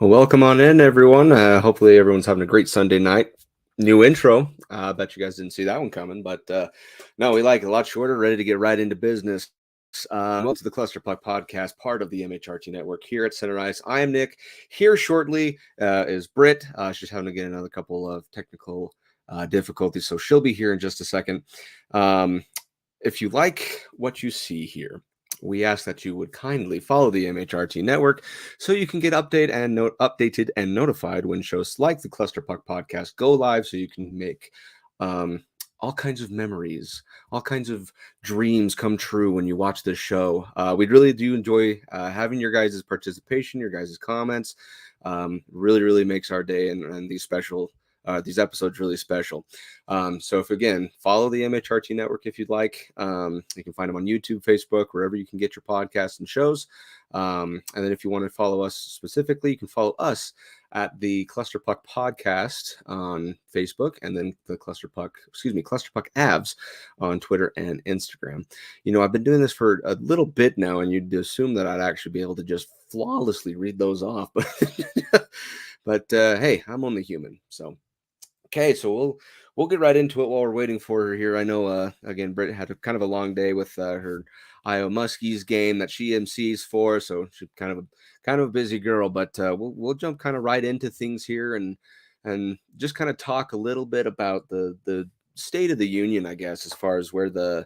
Well, welcome on in, everyone. Hopefully, everyone's having a great Sunday night. New intro. I bet you guys didn't see that one coming, but no, we like it a lot shorter. Ready to get right into business. Welcome to the Cluster Puck Podcast, part of the MHRT Network here at Center Ice. I am Nick. Here shortly is Brit. She's having to get another couple of technical difficulties, so she'll be here in just a second. If you like what you see here, we ask that you would kindly follow the MHRT network so you can get updated and notified when shows like the Cluster Puck Podcast go live, so you can make all kinds of memories, all kinds of dreams come true when you watch this show. We really do enjoy having your guys' participation, your guys' comments. Really makes our day and these episodes really special. So if again, follow the MHRT network if you'd like. You can find them on YouTube, Facebook, wherever you can get your podcasts and shows. And then if you want to follow us specifically, you can follow us at the Cluster Puck Podcast on Facebook, and then the Cluster Puck Avs on Twitter and Instagram. You know, I've been doing this for a little bit now, and you'd assume that I'd actually be able to just flawlessly read those off, but hey, I'm only human, so. Okay, so we'll get right into it while we're waiting for her here. I know, again, Britt had kind of a long day with her Iowa Muskies game that she MCs for, so she's kind of a busy girl. But we'll jump kind of right into things here and just kind of talk a little bit about the state of the union, I guess, as far as where the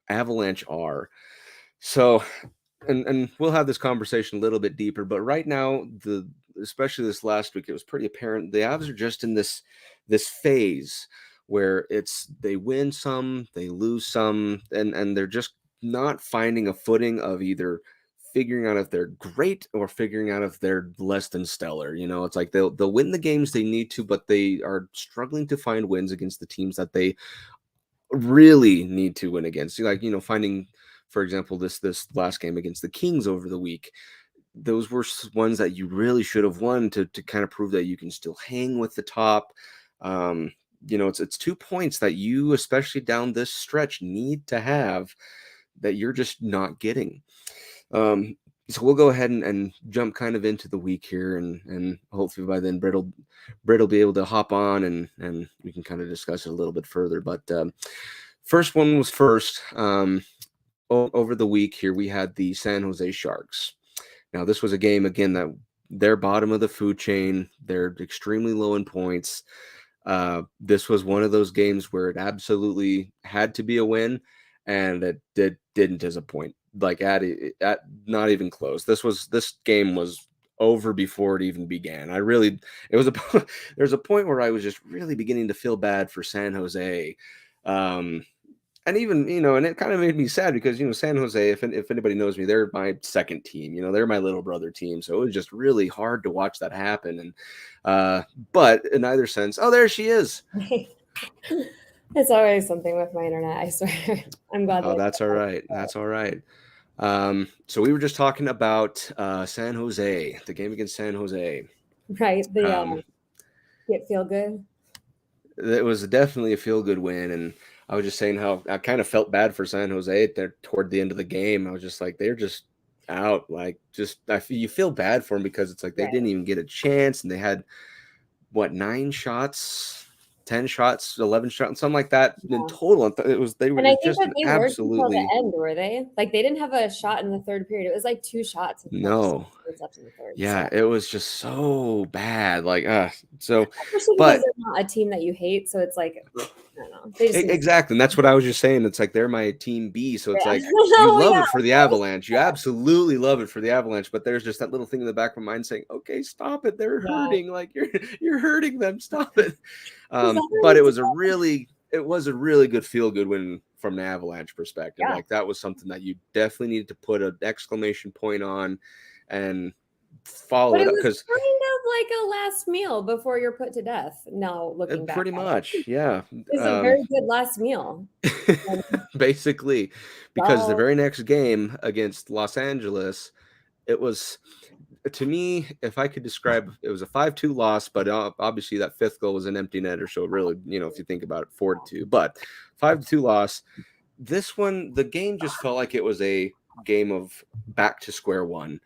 Avalanche are. So. And we'll have this conversation a little bit deeper, but right now, especially this last week, it was pretty apparent the Avs are just in this phase where they win some, they lose some, and they're just not finding a footing of either figuring out if they're great or figuring out if they're less than stellar. You know, it's like they'll win the games they need to, but they are struggling to find wins against the teams that they really need to win against. Like, you know, finding, for example, this last game against the Kings over the week, those were ones that you really should have won to kind of prove that you can still hang with the top. You know, it's 2 points that you, especially down this stretch, need to have that you're just not getting. So we'll go ahead and jump kind of into the week here, and hopefully by then Britt will be able to hop on and we can kind of discuss it a little bit further. But first one was first. Over the week here, we had the San Jose Sharks. Now, this was a game, again, that they're bottom of the food chain. They're extremely low in points. This was one of those games where it absolutely had to be a win, and it didn't disappoint. Like, at not even close. This game was over before it even began. There's a point where I was just really beginning to feel bad for San Jose. And even, you know, and it kind of made me sad because, you know, San Jose, if anybody knows me, they're my second team. You know, they're my little brother team. So it was just really hard to watch that happen. And but in either sense, oh, there she is. It's always something with my internet, I swear. I'm glad. Oh, that's all right. That's all right. So we were just talking about San Jose, the game against San Jose. Right. Get feel good. It was definitely a feel good win, and I was just saying how I kind of felt bad for San Jose there toward the end of the game. I was just like, they're just out. Like, you feel bad for them because it's like they didn't even get a chance, and they had what, 9 shots, 10 shots, 11 shots, something like that in total. They were just absolutely until the end, were they? Like, they didn't have a shot in the third period. It was like 2 shots. No. Left in the third, yeah, so. It was just so bad. Like, so, especially because they're not a team that you hate, so it's like, I don't know. Exactly, and that's what I was just saying. It's like they're my team B, so it's like you love it for the Avalanche. You absolutely love it for the Avalanche, but there's just that little thing in the back of my mind saying, "Okay, stop it. They're hurting. Like you're hurting them. Stop it." But it was a really good feel-good win from the Avalanche perspective. Like, that was something that you definitely needed to put an exclamation point on and follow it up, because kind of like a last meal before you're put to death. Now looking back, pretty much, yeah, it's a very good last meal. Basically, because the very next game against Los Angeles, it was, to me, if I could describe, it was a 5-2 loss, but obviously that 5th goal was an empty netter, so really, you know, if you think about it, 4-2, but 5-2 loss. This one, the game just felt like it was a game of back to square one.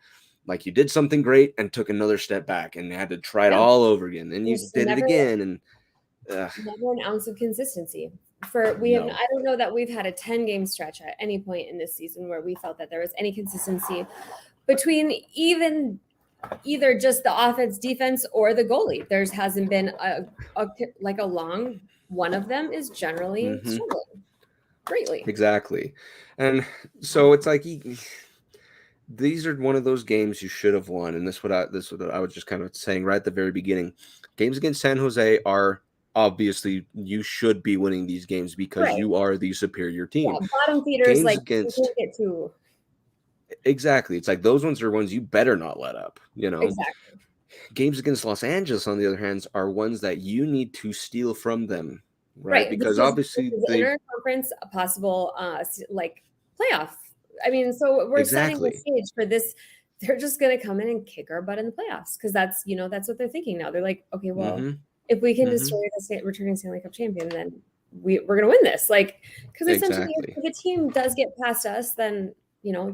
like you did something great and took another step back and had to try it Yeah. all over again. Then you There's did it again, and never an ounce of consistency. no. I don't know that we've had a 10-game stretch at any point in this season where we felt that there was any consistency between either just the offense, defense, or the goalie. There hasn't been a long one of them is generally struggling greatly. Exactly. And so it's like these are one of those games you should have won. And this is what I was just kind of saying right at the very beginning. Games against San Jose are obviously you should be winning these games because Right. you are the superior team. Yeah, bottom feeders, Games like you against can't get too exactly. It's like those ones are ones you better not let up, exactly. Games against Los Angeles, on the other hand, are ones that you need to steal from them, right? Right. Because This obviously is interconference, a possible like playoff. I mean, so we're setting the exactly. stage for this. They're just going to come in and kick our butt in the playoffs because that's what they're thinking now. They're like, okay, well, if we can destroy the returning Stanley Cup champion, then we're going to win this. Like, because essentially, if a team does get past us, then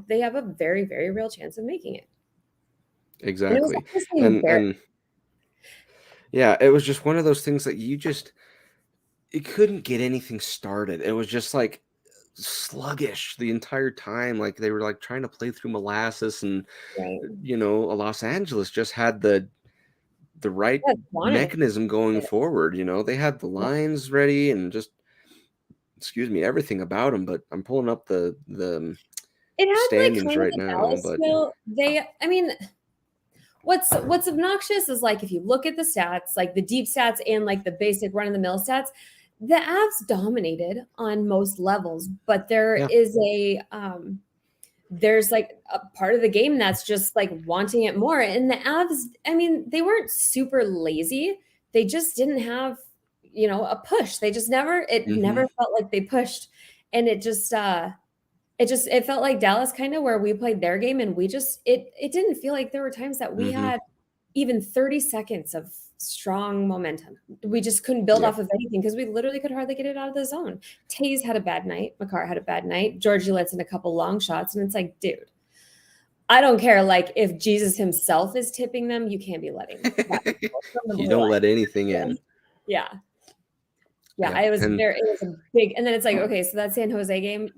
they have a very, very real chance of making it. Exactly. And yeah, it was just one of those things that it couldn't get anything started. It was just like sluggish the entire time. Like they were like trying to play through molasses, and right. Los Angeles just had the right mechanism going forward. They had the lines ready and just everything about them. But I'm pulling up the it has standings like kind right of now. But I mean, what's obnoxious is like if you look at the stats, like the deep stats and like the basic run of the mill stats, the Avs dominated on most levels, but there is there's like a part of the game that's just like wanting it more. And the Avs, I mean, they weren't super lazy. They just didn't have, a push. They just never felt like they pushed. And it felt like Dallas kind of where we played their game and we just, it didn't feel like there were times that we had even 30 seconds of strong momentum. We just couldn't build off of anything because we literally could hardly get it out of the zone. Taze had a bad night. Makar had a bad night. Georgie lets in a couple long shots. And it's like, dude, I don't care. Like if Jesus himself is tipping them, you can't be letting you don't let anything in. Yeah. It was a big, and then it's like, okay, so that San Jose game,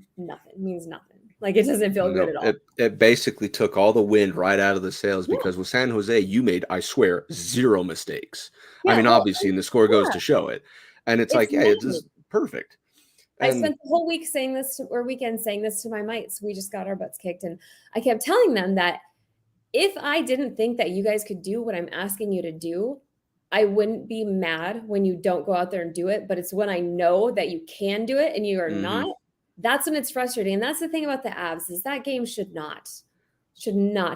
means nothing. Like it doesn't feel good at all. It basically took all the wind right out of the sails because with San Jose, you made, I swear, 0 mistakes. I mean, obviously, and the score goes to show it. And it's like, it's just perfect. I spent the whole week weekend saying this to my mates. We just got our butts kicked. And I kept telling them that if I didn't think that you guys could do what I'm asking you to do, I wouldn't be mad when you don't go out there and do it. But it's when I know that you can do it and you are not, that's when it's frustrating. And that's the thing about the Avs is that game should not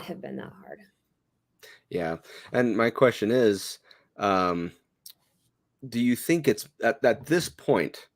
have been that hard. Yeah. And my question is, do you think it's at this point,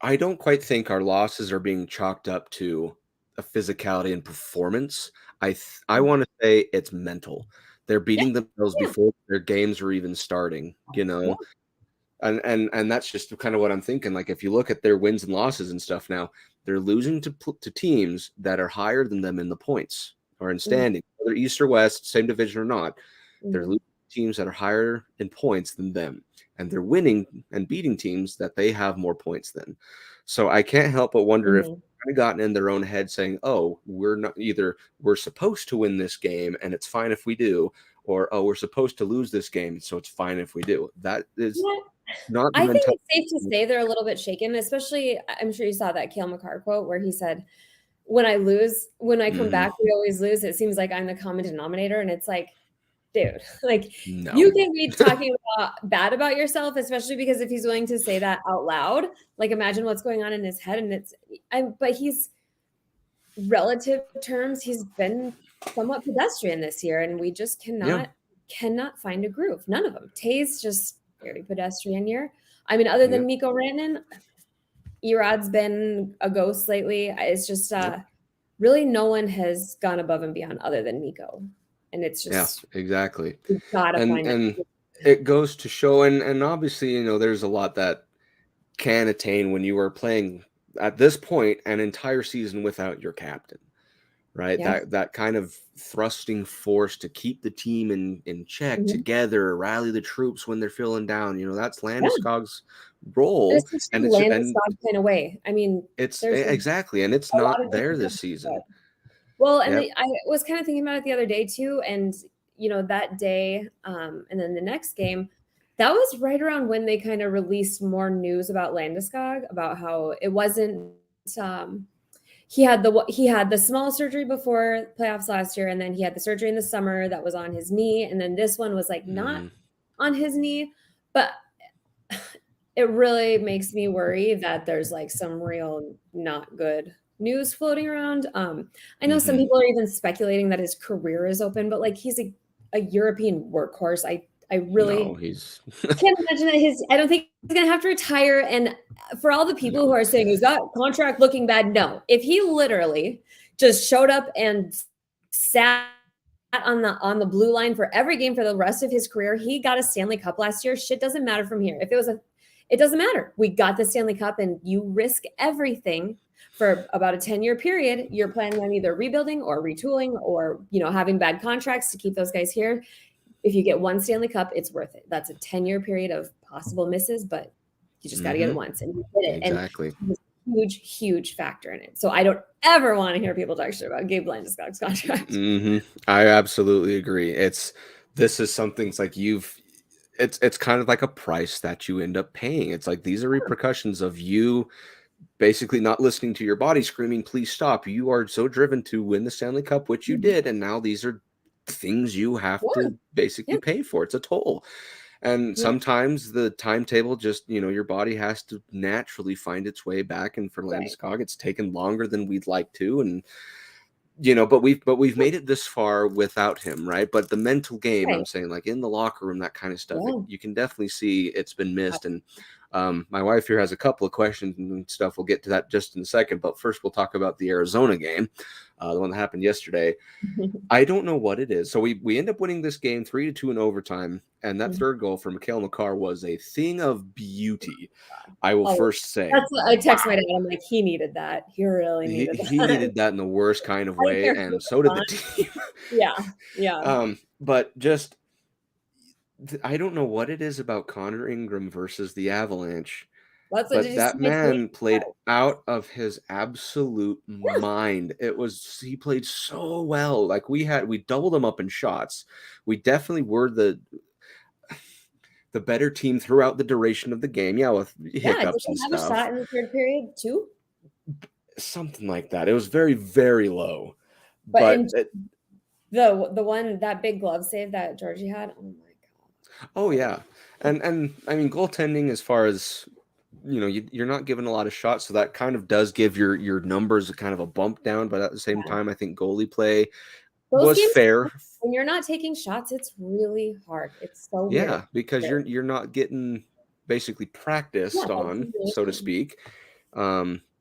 I don't quite think our losses are being chalked up to a physicality and performance. I want to say it's mental. They're beating themselves before their games are even starting, and that's just kind of what I'm thinking. Like if you look at their wins and losses and stuff now, they're losing to teams that are higher than them in the points or in standing, whether East or West, same division or not. They're losing teams that are higher in points than them, and they're winning and beating teams that they have more points than. So I can't help but wonder if they've gotten in their own head saying, oh, we're supposed to win this game and it's fine if we do, or oh, we're supposed to lose this game so it's fine if we do. That is not the I think it's safe to say they're a little bit shaken, especially I'm sure you saw that Cale Makar quote where he said, when I come back, we always lose. It seems like I'm the common denominator. And it's like, dude, like you can be talking bad about yourself, especially because if he's willing to say that out loud, like imagine what's going on in his head. And but he's relative terms, he's been somewhat pedestrian this year, and we just cannot find a groove. None of them. Taze just very pedestrian year. I mean, other than Mikko Rantanen, Erod's been a ghost lately. It's just really no one has gone above and beyond other than Mikko. And it's just exactly. And it goes to show, and obviously, there's a lot that can attain when you are playing at this point an entire season without your captain, right? Yeah. That kind of thrusting force to keep the team in check, Mhm. together, rally the troops when they're feeling down. That's Yeah. Landeskog's And role, it's such and a Landeskog kind of way. I mean, it's there's a exactly, and it's lot of not there different this things said. season. Well, and Yep. I was kind of thinking about it the other day too, and that day, and then the next game, that was right around when they kind of released more news about Landeskog, about how it wasn't. Um, he had the small surgery before playoffs last year, and then he had the surgery in the summer that was on his knee, and then this one was like not Mhm. on his knee, but it really makes me worry that there's like some real not good news floating around. I know some Mhm. people are even speculating that his career is open, but like he's a European workhorse. I No, really he's can't imagine that I don't think he's gonna have to retire. And for all the people who no. are saying, is that contract looking bad? No. If he literally just showed up and sat on the blue line for every game for the rest of his career, he got a Stanley Cup last year. Shit doesn't matter from here. It doesn't matter. We got the Stanley Cup, and you risk everything for about a 10-year period. You're planning on either rebuilding or retooling or having bad contracts to keep those guys here. If you get one Stanley Cup, it's worth it. That's a 10-year period of possible misses, but you just got to get it Mhm. once, and you did it. And Exactly. he was a huge, huge factor in it. So I don't ever want to hear people talk shit about Gabe Landeskog's contract. I absolutely agree. This is something. It's like it's kind of like a price that you end up paying. It's like these are repercussions of you basically not listening to your body screaming, please stop. You are so driven to win the Stanley Cup, which you Mhm. did, and now these are things you have Yeah, to basically yeah, pay for. It's a toll. And yeah, sometimes the timetable just, your body has to naturally find its way back. And for right, Landeskog, it's taken longer than we'd like to. And but we've yeah, made it this far without him, right? But the mental game, right, I'm saying, like in the locker room, that kind of stuff, yeah, you can definitely see it's been missed. And my wife here has a couple of questions and stuff. We'll get to that just in a second. But first, we'll talk about the Arizona game, the one that happened yesterday. I don't know what it is. So we end up winning this game 3-2 in overtime, and that third goal for Mikhail Makar was a thing of beauty. I will oh, first say, that's what I text my dad. I'm like, he needed that. He really needed he that. needed that in the worst kind of I don't way, care who and was so did the on. team. Yeah, yeah. But just I don't know what it is about Connor Ingram versus the Avalanche, That's what did but you see that my tweet? man played out of his absolute Yeah, mind. He played so well. Like we doubled him up in shots. We definitely were the better team throughout the duration of the game. Yeah, with yeah. Did hiccups they and have a shot stuff. in the third period too? Something like that. It was very, very low. But But in the one that big glove save that Georgie had, oh my god, oh that was yeah. And I mean goaltending as far as you're not given a lot of shots, so that kind of does give your numbers a kind of a bump down. But at the same yeah. time, I think goalie play Those was games fair. when you're not taking shots, it's really hard. It's so weird. Yeah, because Weird. you're not getting basically Yeah, practiced that's on, so to simulation. speak.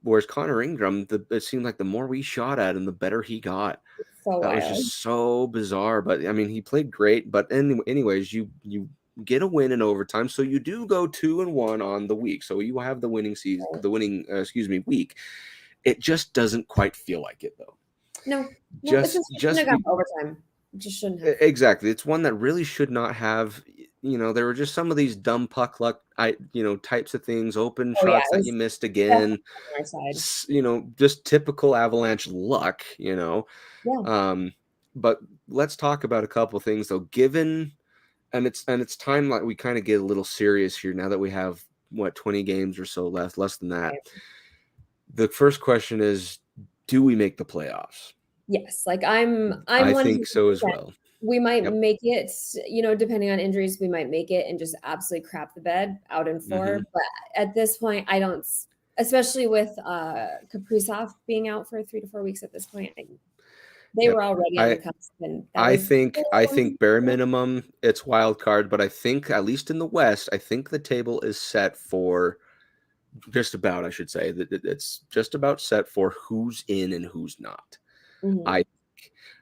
Whereas Connor Ingram, it seemed like the more we shot at him, the better he got. It's so That was wild. just so bizarre. But I mean, he played great. But anyways, you get a win in overtime, so you do go 2-1 on the week. So you have the winning season, the winning excuse me week. It just doesn't quite feel like it though. No, no, it's Just just shouldn't have just gone be to overtime. It just shouldn't have. exactly. It's one that really should not have. There were just some of these dumb puck luck, types of things, open Oh yeah, shots it that you was missed definitely again. on our side. Just typical Avalanche luck. Yeah. Um, but let's talk about a couple things though. Given and it's time like we kind of get a little serious here now that we have 20 games or so left, less than that. Right. The first question is, do we make the playoffs? Yes, like I'm I think 100%. so as well. We might Yep. make it, depending on injuries, we might make it and just absolutely crap the bed out in Hmm. 4. But at this point, I don't, especially with Kaprizov being out for 3 to 4 weeks at this point. They Yep. were already on the I cusp, and that I was think I think bare minimum it's wild card, but I think at least in the West, I think the table is set for just about. I should say that it's just about set for who's in and who's not. Mhm. I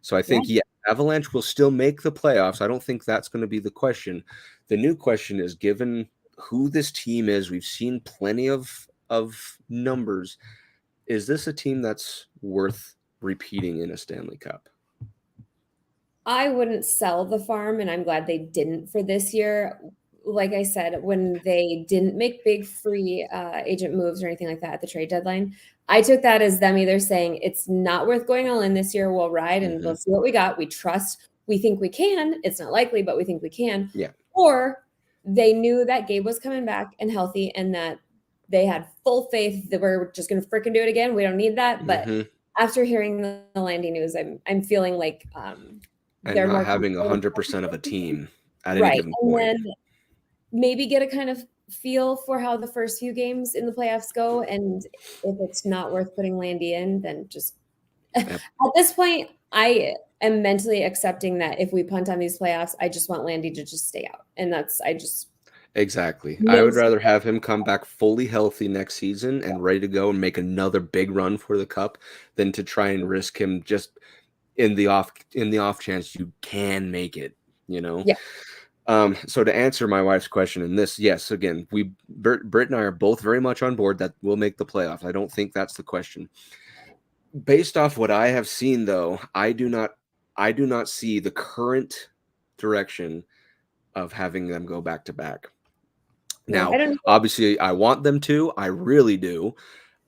So I Yeah, think, yeah, Avalanche will still make the playoffs. I don't think that's going to be the question. The new question is, given who this team is, we've seen plenty of numbers. Is this a team that's worth repeating in a Stanley Cup. I wouldn't sell the farm, and I'm glad they didn't for this year. Like I said, when they didn't make big free agent moves or anything like that at the trade deadline, I took that as them either saying it's not worth going all in this year. We'll ride and we'll see what we got. We trust. We think we can. It's not likely, but we think we can. Yeah. Or they knew that Gabe was coming back and healthy, and that they had full faith that we're just going to freaking do it again. We don't need that. But after hearing the Landy news, I'm feeling like and they're not more having 100% of a team at any given point. And then maybe get a kind of feel for how the first few games in the playoffs go. And if it's not worth putting Landy in, then just at this point, I am mentally accepting that if we punt on these playoffs, I just want Landy to just stay out. And Exactly. I would rather have him come back fully healthy next season and ready to go and make another big run for the cup than to try and risk him just in the off chance you can make it, you know? Yeah. So to answer my wife's question in this, yes, again, Brit and I are both very much on board that we'll make the playoffs. I don't think that's the question. Based off what I have seen, though, I do not see the current direction of having them go back to back. Now, obviously, I want them to. I really do.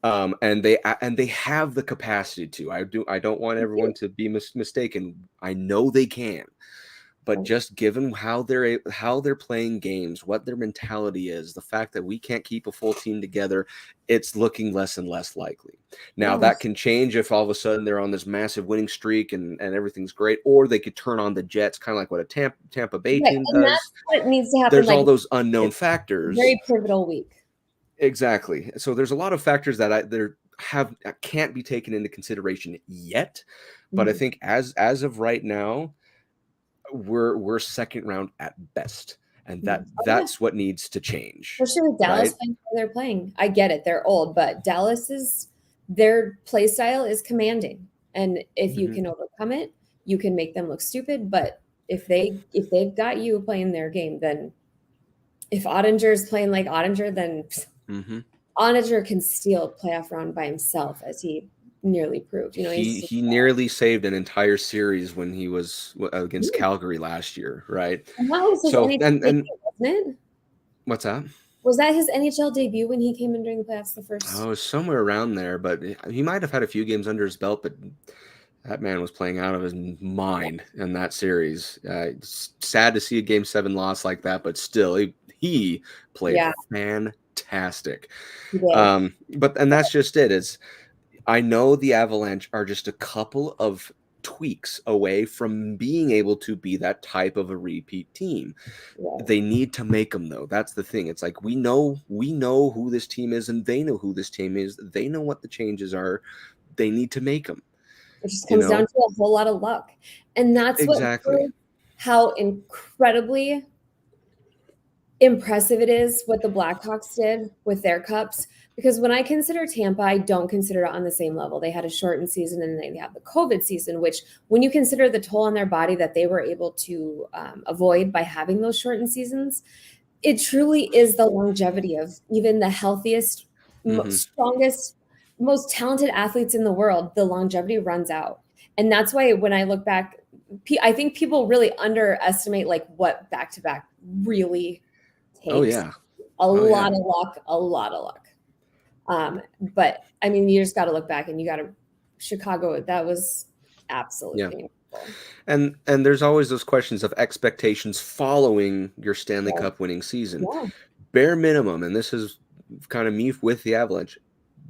And they have the capacity to. I don't want everyone to be mistaken. I know they can. But just given how they're playing games, what their mentality is, the fact that we can't keep a full team together, it's looking less and less likely. Now, that can change if all of a sudden they're on this massive winning streak and everything's great, or they could turn on the Jets, kind of like what a Tampa Bay team does. That's what needs to happen. There's all those unknown factors. Very pivotal week. Exactly. So there's a lot of factors that can't be taken into consideration yet. But I think as of right now, we're second round at best, and that's what needs to change. Especially with Dallas playing how they're playing. I get it, they're old, but their play style is commanding, and if you can overcome it, you can make them look stupid. But if they've got you playing their game, then if Ottinger's playing like Ottinger, then Ottinger can steal a playoff round by himself, as he nearly proved. You know, he nearly saved an entire series when he was against Calgary last year, right? And that was his NHL debut, wasn't it? What's that? Was that his NHL debut when he came in during the playoffs the first? Oh, somewhere around there, but he might have had a few games under his belt, but that man was playing out of his mind in that series. It's sad to see a Game 7 loss like that, but still, he played fantastic. But that's just it. I know the Avalanche are just a couple of tweaks away from being able to be that type of a repeat team. They need to make them, though. That's the thing. It's like we know who this team is, and they know who this team is. They know what the changes are. They need to make them. It just comes down to a whole lot of luck, and that's how incredibly impressive it is what the Blackhawks did with their cups. Because when I consider Tampa, I don't consider it on the same level. They had a shortened season, and they have the COVID season, which when you consider the toll on their body that they were able to avoid by having those shortened seasons, it truly is the longevity of even the healthiest, strongest, most talented athletes in the world. The longevity runs out. And that's why when I look back, I think people really underestimate like what back-to-back really takes. Oh, yeah. A lot of luck. But I mean, you just got to look back, and Chicago, that was absolutely painful. And there's always those questions of expectations following your Stanley Cup winning season. Bare minimum, and this is kind of me with the Avalanche,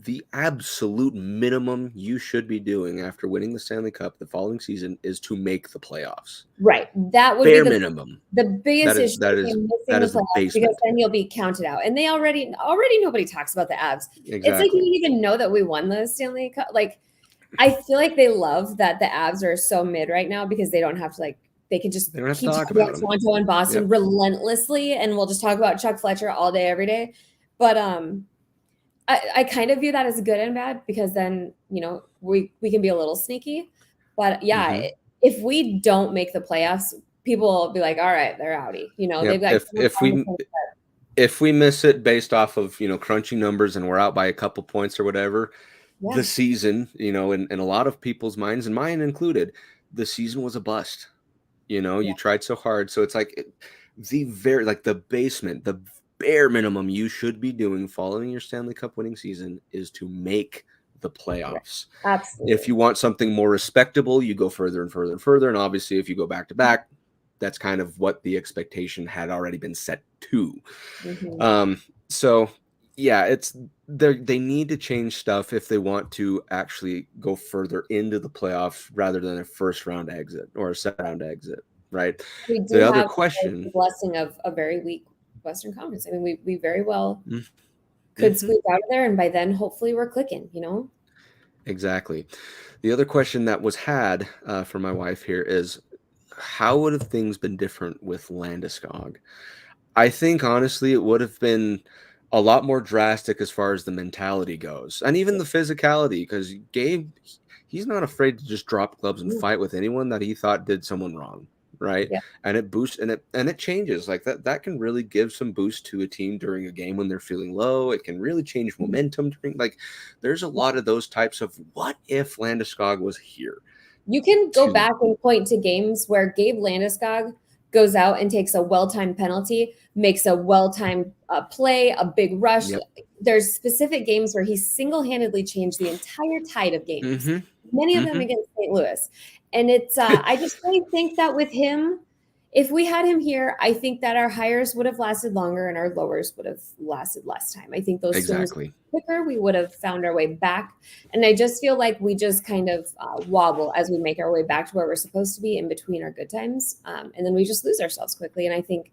the absolute minimum you should be doing after winning the Stanley Cup the following season is to make the playoffs. Right. That would bare be minimum. The biggest issue that is the basement. Because then you'll be counted out. And they already nobody talks about the Avs. Exactly. It's like you didn't even know that we won the Stanley Cup. Like, I feel like they love that the Avs are so mid right now because they don't have to they can just keep talking about Toronto and Boston relentlessly, and we'll just talk about Chuck Fletcher all day, every day. But I kind of view that as good and bad, because then, we can be a little sneaky. But if we don't make the playoffs, people will be like, all right, they're outie. They've got if we miss it based off of, crunching numbers and we're out by a couple points or whatever, the season, you know, in a lot of people's minds, and mine included, the season was a bust. You know, you tried so hard. So it's like the basement, the bare minimum you should be doing following your Stanley Cup winning season is to make the playoffs. Absolutely. If you want something more respectable, you go further and further and further. And obviously, if you go back to back, that's kind of what the expectation had already been set to. So yeah, they need to change stuff if they want to actually go further into the playoffs rather than a first round exit or a second round exit, right? We do The other have question, the blessing of a very weak Western Conference. I mean, we very well could Mhm. squeeze out of there, and by then, hopefully, we're clicking. You know. Exactly. The other question that was had for my wife here is, how would have things been different with Landeskog? I think honestly it would have been a lot more drastic as far as the mentality goes, and even the physicality, because Gabe, he's not afraid to just drop gloves and fight with anyone that he thought did someone wrong, right? Yeah. And it boosts and it changes like that. That can really give some boost to a team during a game when they're feeling low. It can really change momentum during, like, there's a lot of those types of what if Landeskog was here. You can go back and point to games where Gabe Landeskog goes out and takes a well-timed penalty, makes a well-timed play, a big rush. Yep. There's specific games where he single-handedly changed the entire tide of games, many of them against St. Louis. And it's I just really think that with him, if we had him here, I think that our hires would have lasted longer and our lowers would have lasted less time. I think those swings were quicker. We would have found our way back. And I just feel like we just kind of wobble as we make our way back to where we're supposed to be in between our good times. And then we just lose ourselves quickly. And I think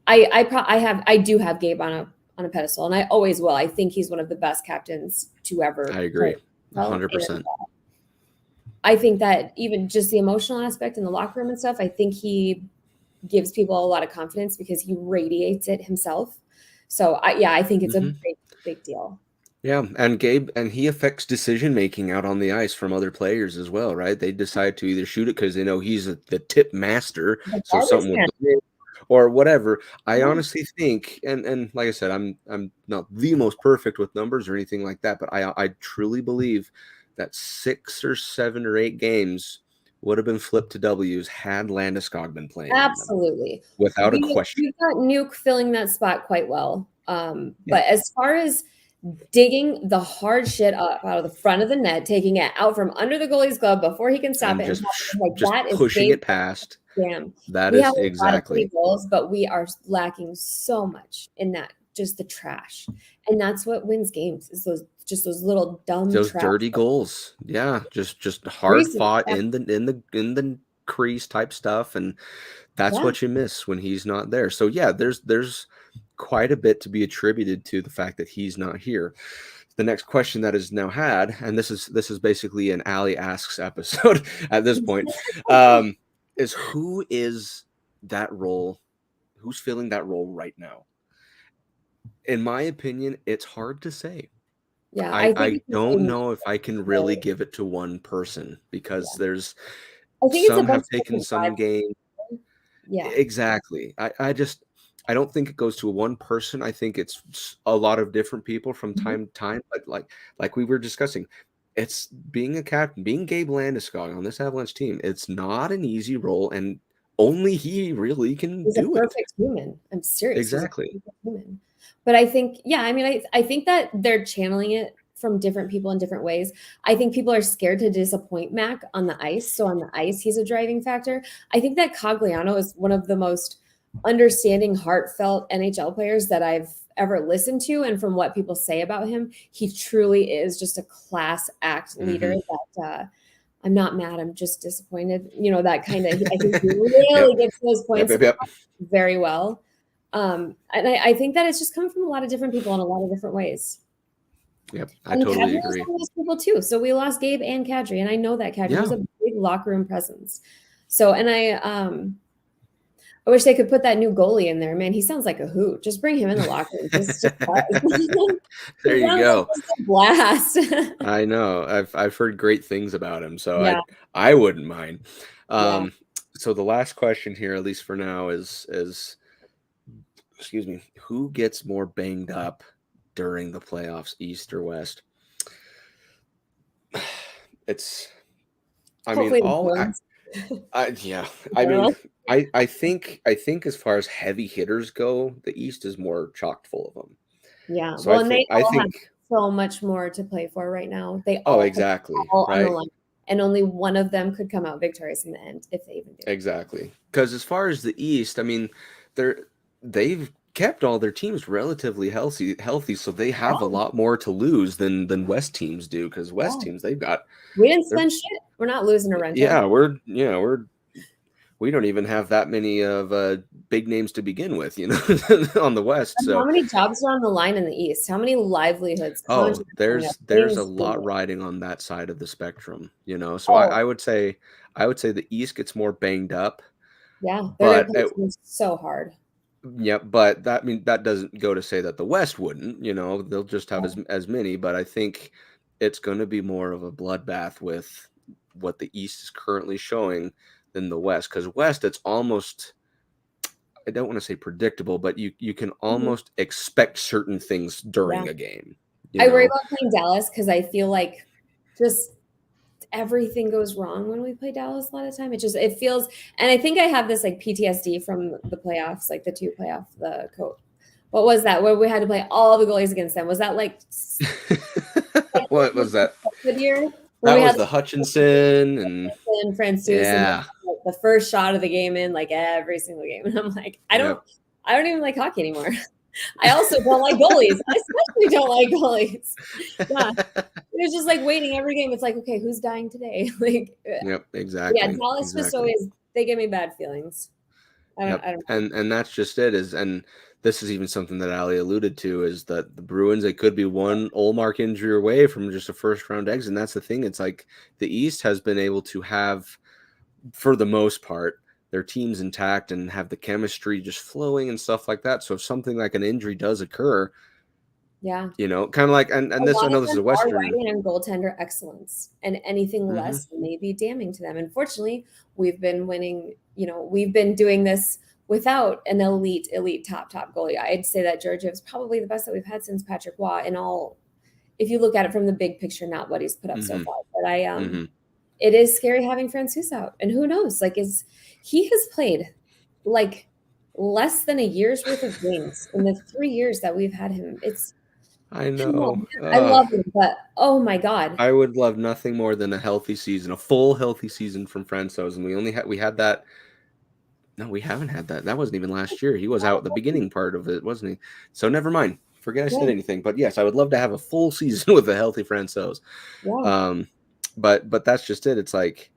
I do have Gabe on a pedestal, and I always will. I think he's one of the best captains to ever. I agree. 100%. I think that even just the emotional aspect in the locker room and stuff, I think he gives people a lot of confidence because he radiates it himself. So I think it's a big deal. Yeah, and Gabe, and he affects decision making out on the ice from other players as well, right? They decide to either shoot it because they know he's the tip master, so something would go in, or whatever. I honestly think, and like I said, I'm not the most perfect with numbers or anything like that, but I truly believe that 6 or 7 or 8 games would have been flipped to W's had Landeskog been playing. Absolutely. Without a question. We've got Nuke filling that spot quite well. But as far as digging the hard shit up out of the front of the net, taking it out from under the goalie's glove before he can stop it, just that pushing it past. Damn. That we is have exactly. A lot of goals, but we are lacking so much in that, just the trash. And that's what wins games, is those little dumb dirty goals. Yeah, just hard fought in the crease type stuff, and that's what you miss when he's not there. So yeah, there's quite a bit to be attributed to the fact that he's not here. The next question that is now had, and this is basically an Ali Asks episode at this point, is who is that role? Who's filling that role right now? In my opinion, it's hard to say. Yeah, I don't know if I can really give it to one person, because there's some have taken some game. Yeah, exactly. I don't think it goes to one person. I think it's a lot of different people from time to time. But like we were discussing, it's being a captain, being Gabe Landeskog on this Avalanche team. It's not an easy role, and only he really can do it. He's a perfect human. I'm serious. Exactly. Human. But I think, I mean, I think that they're channeling it from different people in different ways. I think people are scared to disappoint Mac on the ice. So on the ice, he's a driving factor. I think that Cogliano is one of the most understanding, heartfelt NHL players that I've ever listened to. And from what people say about him, he truly is just a class act leader that I'm not mad. I'm just disappointed. You know, that kind of, I think he really gets those points very well. And I think that it's just coming from a lot of different people in a lot of different ways. Yep, I totally agree. Those people too. So we lost Gabe and Kadri, and I know that Kadri was a big locker room presence. So, and I wish they could put that new goalie in there. Man, he sounds like a hoot. Just bring him in the locker room. There you go. Like a blast. I know. I've heard great things about him, so I wouldn't mind. So the last question here, at least for now, is excuse me, who gets more banged up during the playoffs, East or West? it's. I mean, Hopefully the all Bruins. yeah. I I don't mean, know. I think as far as heavy hitters go, the East is more chocked full of them. Yeah. So Well, and they I all have think. so much more to play for right now. They Oh, all put it exactly. all on the Right. line, and only one of them could come out victorious in the end, if they even do. Exactly. Because as far as the East, I mean, they've kept all their teams relatively healthy, so they have a Yeah, lot more to lose than West teams do. Because West yeah. teams, they've got We didn't they're spend shit. We're not losing a rental. yeah, we don't even have that many of big names to begin with, on the West. And how So, many jobs are on the line in the East? How many livelihoods, oh, contracts coming up, there's a things lot changing? riding on that side of the spectrum. So Oh, I would say the East gets more banged up, yeah. They're going to but play teams so hard. yeah, but that doesn't go to say that the West wouldn't. They'll just have as many. But I think it's going to be more of a bloodbath with what the East is currently showing than the West. Because West, it's almost, I don't want to say predictable, but you can Mhm. almost expect certain things Yeah. during a game. You I worry know, about playing Dallas because I feel like just everything goes wrong when we play Dallas a lot of time. It feels, and I think I have this like PTSD from the playoffs, like the two playoff the coach. What was that? Where we had to play all the goalies against them? Was that like what was that? good year where That we was had the Hutchinson and and Francouz and yeah, like, the first shot of the game in like every single game, and I'm like, yep. I don't even like hockey anymore. I also don't like goalies. I especially don't like goalies. Yeah, it was just like waiting every game. It's like, okay, who's dying today? Like, Yep, yeah, exactly, Dallas just exactly. always they give me bad feelings. Yep, I don't know. and that's just it. And this is even something that Ali alluded to is that the Bruins, they could be one Olmark injury away from just a first round exit. And that's the thing. It's like the East has been able to have, for the most part, their teams intact and have the chemistry just flowing and stuff like that. So if something like an injury does occur, Yeah, kind of like, a and this, I lot know of this is them a are Western. riding on goaltender excellence, and anything Hmm. less may be damning to them. Unfortunately, we've been winning. We've been doing this without an elite top goalie. I'd say that Georgiev's probably the best that we've had since Patrick Waugh. In all, if you look at it from the big picture, not what he's put up so Hmm. far, but Hmm. it is scary having Francouz out, and who knows? Like, he has played like less than a year's worth of games in the 3 years that we've had him. It's I come on, know. man. I love him, but oh my God. I would love nothing more than a healthy season, a full healthy season from Francouz, and we had that. No, we haven't had that. That wasn't even last year. He was out the beginning part of it, wasn't he? So never mind. Forget I said Yeah, anything. But yes, I would love to have a full season with a healthy Francouz. yeah. Um, but that's just it. It's like,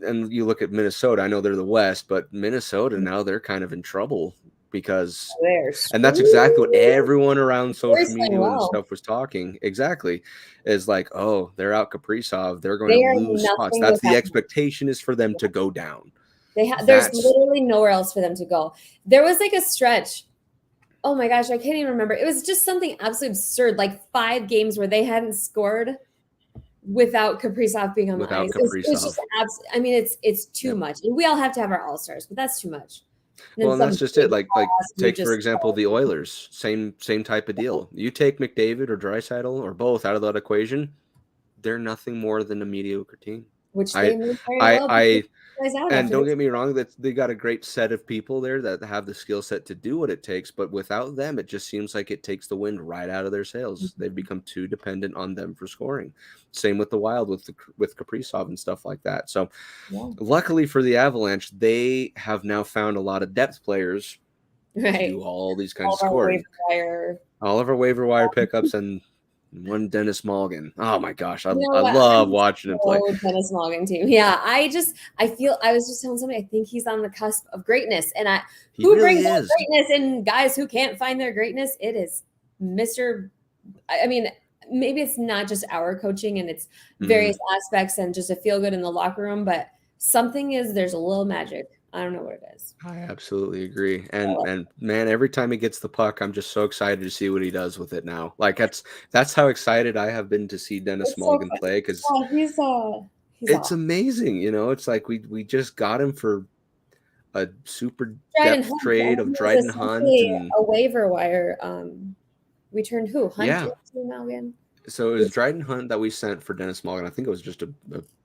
and you look at Minnesota. I know they're the West, but Minnesota now they're kind of in trouble because, They're and that's exactly what screwed. everyone around They're social playing media and well. stuff was talking. Exactly, is like, oh, they're out Kaprizov. They're going to They are lose spots. nothing That's the without him. expectation is for them to go down. There's That's literally nowhere else for them to go. There was like a stretch. Oh my gosh, I can't even remember. It was just something absolutely absurd, like 5 games where they hadn't scored without Kaprizov being on the without ice. It was just Kaprizov. I mean, it's too Yep. much. And we all have to have our all-stars, but that's too much. And Well, then and some that's just it. big Like boss who take for just example the Oilers. Same type of deal. You take McDavid or Draisaitl or both out of that equation, they're nothing more than a mediocre team. which they I may very I well be I guys out and after don't this. get me wrong, that they got a great set of people there that have the skill set to do what it takes, but without them, it just seems like it takes the wind right out of their sails. They've become too dependent on them for scoring. Same with the Wild with Kaprizov and stuff like that. So, Yeah, luckily for the Avalanche, they have now found a lot of depth players to right. do all these All kinds of of our waiver scoring. wire. All of our waiver wire pickups and one Dennis Morgan. Oh my gosh, You know I what? love I'm watching him play. so Dennis Morgan team. Yeah, I feel I was just telling somebody I think he's on the cusp of greatness. And He who really brings out is. greatness in guys who can't find their greatness? It is Mr. I mean, maybe it's not just our coaching and it's Hmm. various aspects and just a feel good in the locker room, but something is there's a little magic. I don't know what it is. I absolutely agree. I love And man, every time he gets the puck, I'm just so excited to see what he does with it now. Like that's how excited I have been to see it. Dennis It's so Mulligan play because yeah, he's it's awesome. amazing. It's like we just got him for a super Dryden depth Hunt. I trade of mean, he was Dryden Hunt essentially and a waiver wire. We turned who? Hunt yeah, into now again? So it was Dryden Hunt that we sent for Dennis Morgan. I think it was just a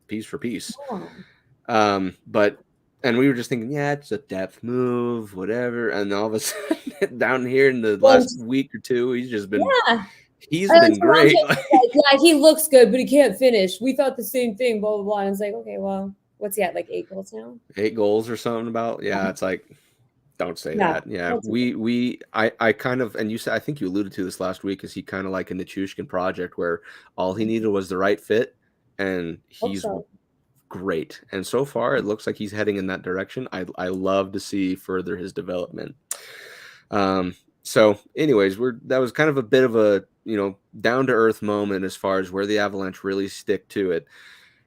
piece for piece. Oh. But and we were just thinking, yeah, it's a depth move, whatever. And all of a sudden, down here in the last week or two, he's been great. Yeah, he looks good, but he can't finish. We thought the same thing, blah blah blah. And it's like, okay, well, what's he at? Like 8 goals now? 8 goals or something about. Yeah, it's like, don't say that. Yeah, I kind of, and you said, I think you alluded to this last week, is he kind of like a Nichushkin project where all he needed was the right fit, and he's great. And so far, it looks like he's heading in that direction. I love to see further his development. So anyways, that was kind of a bit of a, down to earth moment as far as where the Avalanche really stick to it.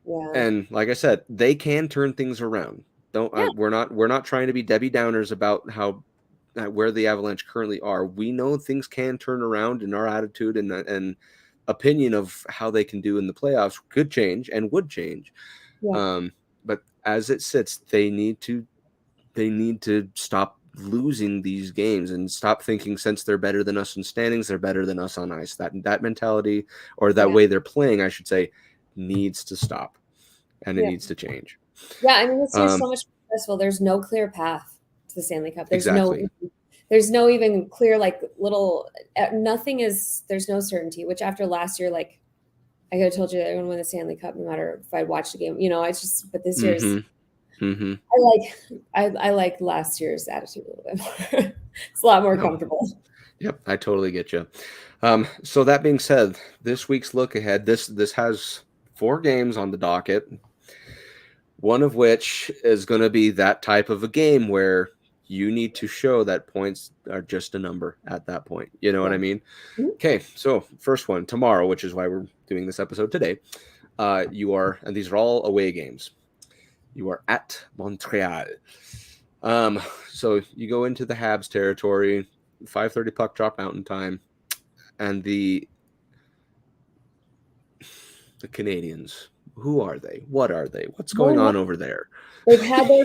Yeah. And like I said, they can turn things around. We're not trying to be Debbie Downers about where the Avalanche currently are. We know things can turn around, and our attitude and opinion of how they can do in the playoffs could change and would change. Yeah. But as it sits, they need to stop losing these games and stop thinking, since they're better than us in standings, they're better than us on ice. That mentality, or that way they're playing, I should say, needs to stop, and it needs to change. Yeah, I mean, this year's so much stressful. There's no clear path to the Stanley Cup. There's no even clear, like, little, there's no certainty, which after last year, like, I could have told you that everyone win the Stanley Cup no matter if I'd watched the game. It's just, but this year's, I like last year's attitude a little bit more. It's a lot more comfortable. Yep, I totally get you. So that being said, this week's look ahead, this has 4 games on the docket, one of which is going to be that type of a game where you need to show that points are just a number at that point. You know what I mean? Okay, so first one tomorrow, which is why we're doing this episode today. And these are all away games. You are at Montreal. So you go into the Habs territory, 5:30 puck drop Mountain Time, and the Canadians. Who are they? What are they? What's going on over there? They've had their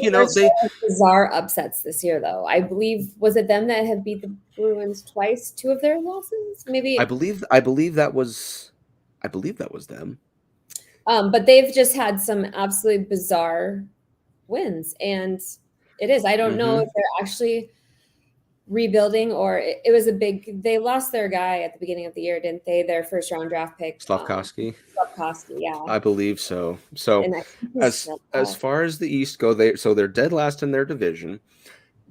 bizarre upsets this year, though. I believe, was it them that have beat the Bruins twice? 2 of their losses, maybe. I believe that was them. But they've just had some absolutely bizarre wins, and it is. I don't know if they're actually rebuilding, or it was they lost their guy at the beginning of the year, didn't they? Their first round draft pick, Slavkovsky. Yeah, I believe so. So as far as the East go, they're dead last in their division,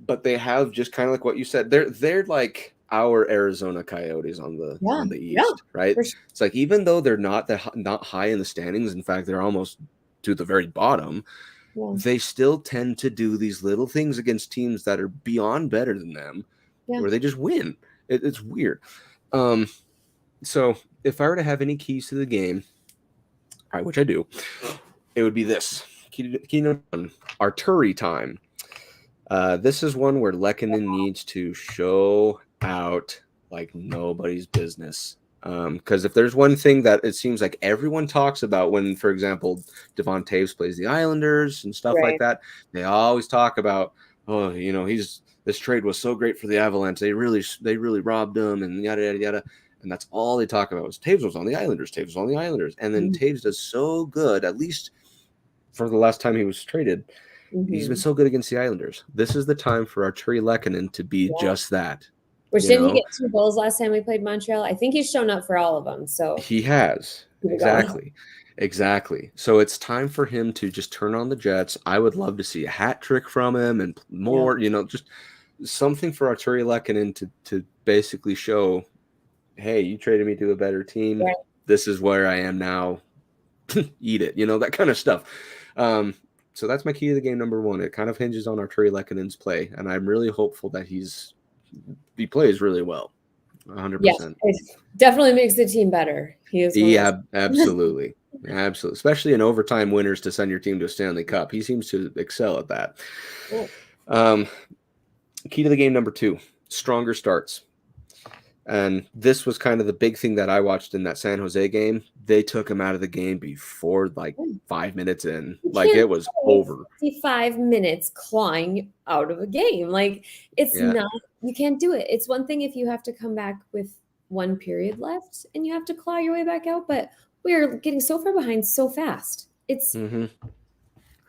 but they have, just kind of like what you said, they're like our Arizona Coyotes on the East, right? Sure. It's like, even though they're not high in the standings, in fact, they're almost to the very bottom. They still tend to do these little things against teams that are beyond better than them, where they just win. It's weird. So if I were to have any keys to the game, all right, which I do, it would be this. Key number 1, Artillery time. This is one where Lehkonen needs to show out like nobody's business. Because if there's one thing that it seems like everyone talks about when, for example, Devon Taves plays the Islanders and stuff like that, they always talk about, this trade was so great for the Avalanche. They really robbed them, and yada yada yada. And that's all they talk about, was Taves was on the Islanders. Taves was on the Islanders, and then Taves does so good, at least for the last time he was traded. He's been so good against the Islanders. This is the time for Arturi Lehkonen to be just that. Which, didn't he get 2 goals last time we played Montreal? I think he's shown up for all of them. So he has. Exactly. So it's time for him to just turn on the Jets. I would love to see a hat trick from him and more, just something for Arturi Lehkonen to basically show, hey, you traded me to a better team. Right. This is where I am now. Eat it, that kind of stuff. So that's my key to the game number 1. It kind of hinges on Arturi Lehkonen's play, and I'm really hopeful that he plays really well. 100%. Yeah, it definitely makes the team better. Absolutely. Absolutely. Especially in overtime winners to send your team to a Stanley Cup. He seems to excel at that. Cool. Key to the game number 2, stronger starts. And this was kind of the big thing that I watched in that San Jose game. They took him out of the game before 5 minutes in. Like, it was over. 55 minutes clawing out of a game. Like, it's not, you can't do it. It's one thing if you have to come back with one period left and you have to claw your way back out, but we're getting so far behind so fast. It's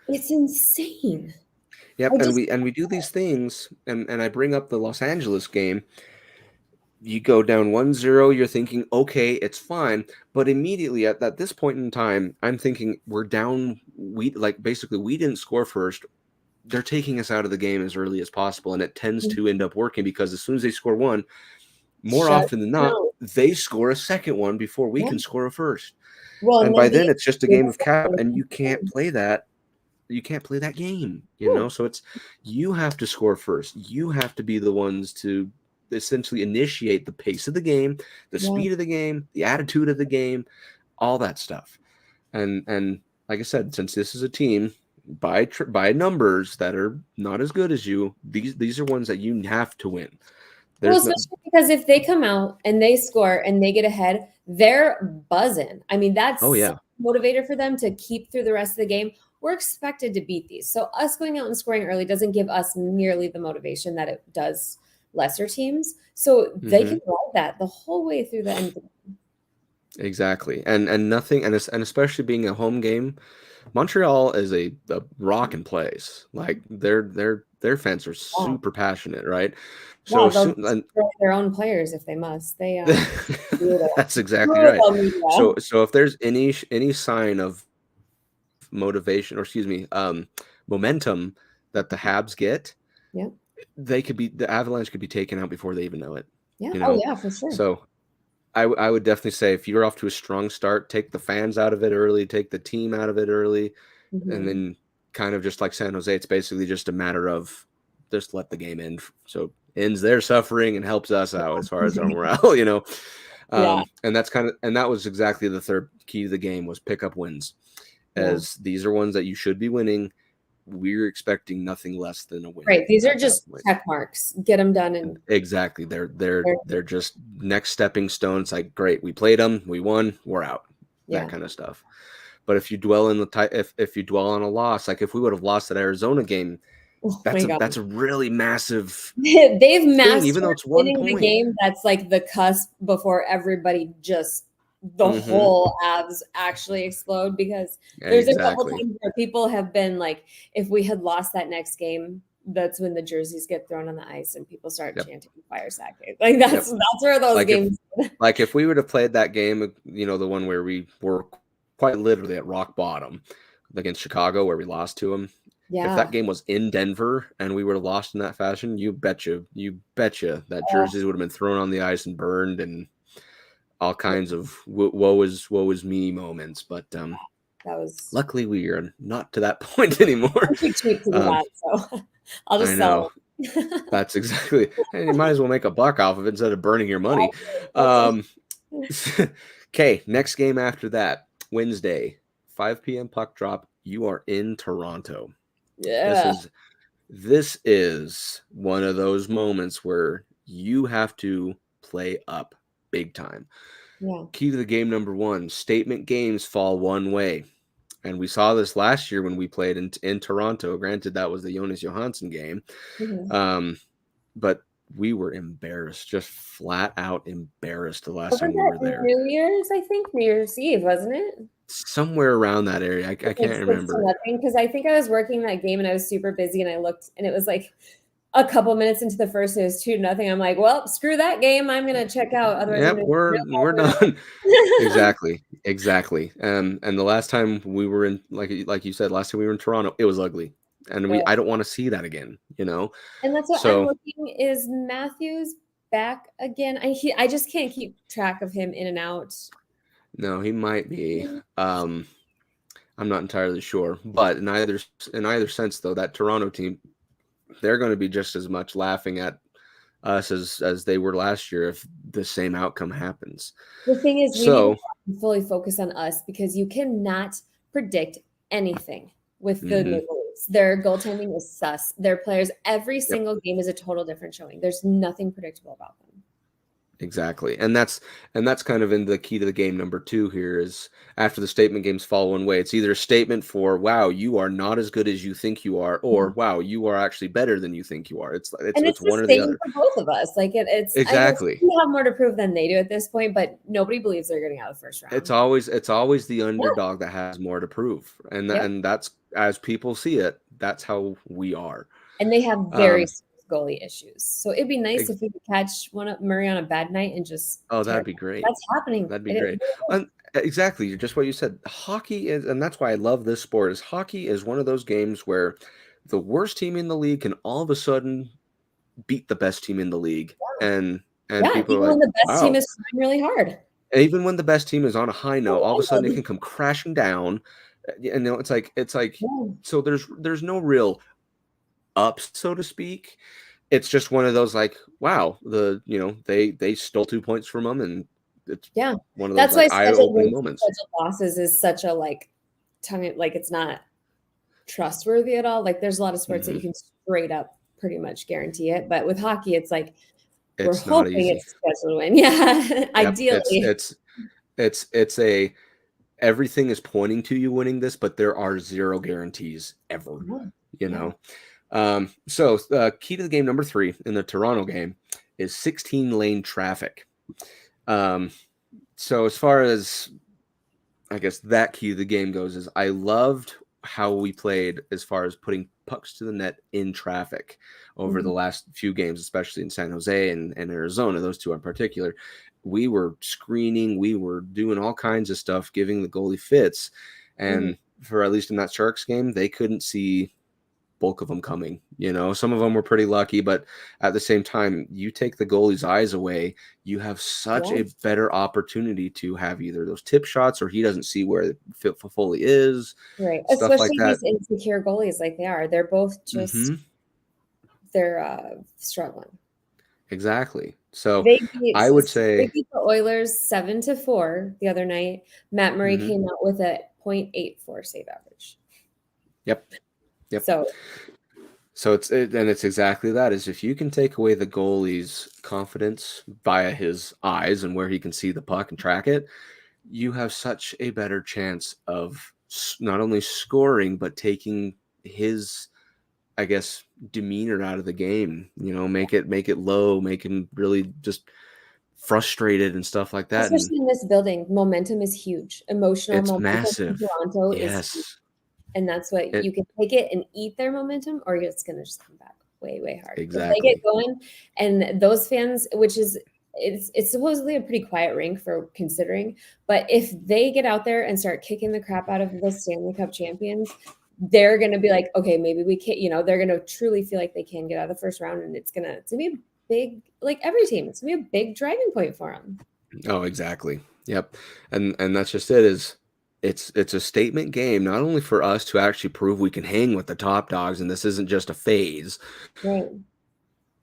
insane. Yep, and we do these things, and I bring up the Los Angeles game. You go down 1-0, you're thinking, okay, it's fine. But immediately at this point in time, I'm thinking we're down. We didn't score first. They're taking us out of the game as early as possible, and it tends to end up working because as soon as they score one, more often than not, they score a second one before we can score a first. Well, and by then it's just a game of cap, and you can't play that. You can't play that game, you know? So it's, you have to score first. You have to be the ones to essentially initiate the pace of the game, the speed of the game, the attitude of the game, all that stuff. And like I said, since this is a team by numbers that are not as good as you, these are ones that you have to win. Especially because if they come out and they score and they get ahead, they're buzzing. I mean, that's such a motivator for them to keep through the rest of the game. We're expected to beat these. So us going out and scoring early doesn't give us nearly the motivation that it does lesser teams. So they can ride that the whole way through the end of the game. Exactly. And nothing, and especially being a home game, Montreal is a rocking place. Like their fans are super passionate, right? So they'll destroy their own players if they must. They that's exactly right. So if there's any sign of motivation, or excuse me, momentum that the Habs get, the Avalanche could be taken out before they even know it. Yeah. You know? Oh yeah, for sure. So I would definitely say if you're off to a strong start, take the fans out of it early, take the team out of it early, and then kind of just like San Jose, it's basically just a matter of just let the game end. So ends their suffering and helps us out as far as our morale, you know. And that's that was exactly the third key to the game, was pick up wins, as these are ones that you should be winning. We're expecting nothing less than a win. Right. These are just check marks. Get them done. And exactly. They're just next stepping stones. Like, great, we played them, we won, we're out. That kind of stuff. But if you dwell in if you dwell on a loss, like if we would have lost that Arizona game, that's a really massive they've mastered even though it's one point. The game that's like the cusp before everybody just the whole Avs actually explode, because there's a couple times where people have been like, if we had lost that next game, that's when the jerseys get thrown on the ice and people start chanting fire sack. Like that's where those games. If we would have played that game, you know, the one where we were quite literally at rock bottom against Chicago, where we lost to them. If that game was in Denver and we were lost in that fashion, you betcha that jerseys would have been thrown on the ice and burned, and all kinds of woe is me moments. But that was, luckily we are not to that point anymore. So I'll just sell them. That's exactly. And you might as well make a buck off of it instead of burning your money. Okay, next game after that, Wednesday, 5 p.m. puck drop. You are in Toronto. Yeah. This is one of those moments where you have to play up big time. Yeah. Key to the game number one, statement games fall one way. And we saw this last year when we played in Toronto. Granted, that was the Jonas Johansson game. But we were embarrassed, just flat out embarrassed the last time we were there. New Year's, I think, New Year's Eve, wasn't it? Somewhere around that area. I can't remember. Because I think I was working that game and I was super busy, and I looked and it was like a couple minutes into the first, it was 2-0. I'm like, well, screw that game. I'm gonna check out. Otherwise, we're done. Exactly. And the last time we were in, like you said, last time we were in Toronto, it was ugly. And I don't want to see that again, you know. And that's what I'm looking, is Matthews back again? I just can't keep track of him in and out. No, he might be. I'm not entirely sure, but in either sense, though, that Toronto team, they're going to be just as much laughing at us as they were last year if the same outcome happens. The thing is, we need to fully focus on us, because you cannot predict anything with the Maple Leafs. Their goaltending is sus. Their players, every single game is a total different showing. There's nothing predictable about them. Exactly. And that's kind of in the key to the game number 2 here is after the statement games fall one way, it's either a statement for wow, you are not as good as you think you are, or Yeah. wow, you are actually better than you think you are. And It's it's the one or the same other. for both of us. Like it's I guess Exactly. we have more to prove than they do at this point, but nobody believes they're getting out of the first round. It's always the Yeah. underdog that has more to prove. Yep. And that's as people see it, that's how we are. And they have very Um serious goalie issues. So it'd be nice ex- if we could catch one of Murray on a bad night and just oh, tear that'd it be up. great. That's happening. That'd be It great. really is. And exactly, just what you said. Hockey is, and that's why I love this sport, is hockey is one of those games where the worst team in the league can all of a sudden beat the best team in the league. And Yeah, people are even like, when the best team wow. is trying really hard. Even when the best team is on a high note, all of a sudden it Wild. can come crashing down. And it's like Yeah. so there's no real ups, so to speak. It's just one of those like, wow, they stole 2 points from them, and it's Yeah. one of those That's why like scheduling eye-opening moments. scheduled losses is such a like tongue like it's not trustworthy at all. Like there's a lot of sports that Hmm. you can straight up pretty much guarantee it. But with hockey, it's like we're It's not hoping easy. it's scheduled win. Yeah. Yep. Ideally. It's a everything is pointing to you winning this, but there are zero guarantees ever, Yeah. you Yeah. know. So key to the game number 3 in the Toronto game is 16 lane traffic. So as far as I guess that key to the game goes is I loved how we played as far as putting pucks to the net in traffic over the Mhm. last few games, especially in San Jose and Arizona, those two in particular. We were screening, we were doing all kinds of stuff, giving the goalie fits. Mhm. And for at least in that Sharks game, they couldn't see bulk of them coming. Some of them were pretty lucky, but at the same time, you take the goalie's eyes away, you have such Yeah. a better opportunity to have either those tip shots or he doesn't see where Foley is, Right. stuff like Especially that. these insecure goalies like they are. They're both just Hmm. they're struggling. Exactly. So They beat I would they say, beat the Oilers 7-4 the other night. Matt Murray mhm, came out with a .84 save average. yep, yep. So So and it's exactly that is if you can take away the goalie's confidence via his eyes and where he can see the puck and track it, you have such a better chance of not only scoring but taking his, I guess, demeanor out of the game. Make it low, make him really just frustrated and stuff like that. And especially in this building, momentum is huge. Emotional it's momentum in massive. Toronto is huge. Yes. And that's what It you can take it and eat their momentum, or it's gonna just come back way, way hard. If they get exactly. going and those fans, which is it's supposedly a pretty quiet rink for considering, but if they get out there and start kicking the crap out of the Stanley Cup champions, they're gonna be like, okay, maybe we can, they're gonna truly feel like they can get out of the first round, and it's gonna be a big, like every team, it's gonna be a big driving point for them. Oh, exactly. Yep. And that's just it is it's a statement game, not only for us to actually prove we can hang with the top dogs and this isn't just a phase. Right.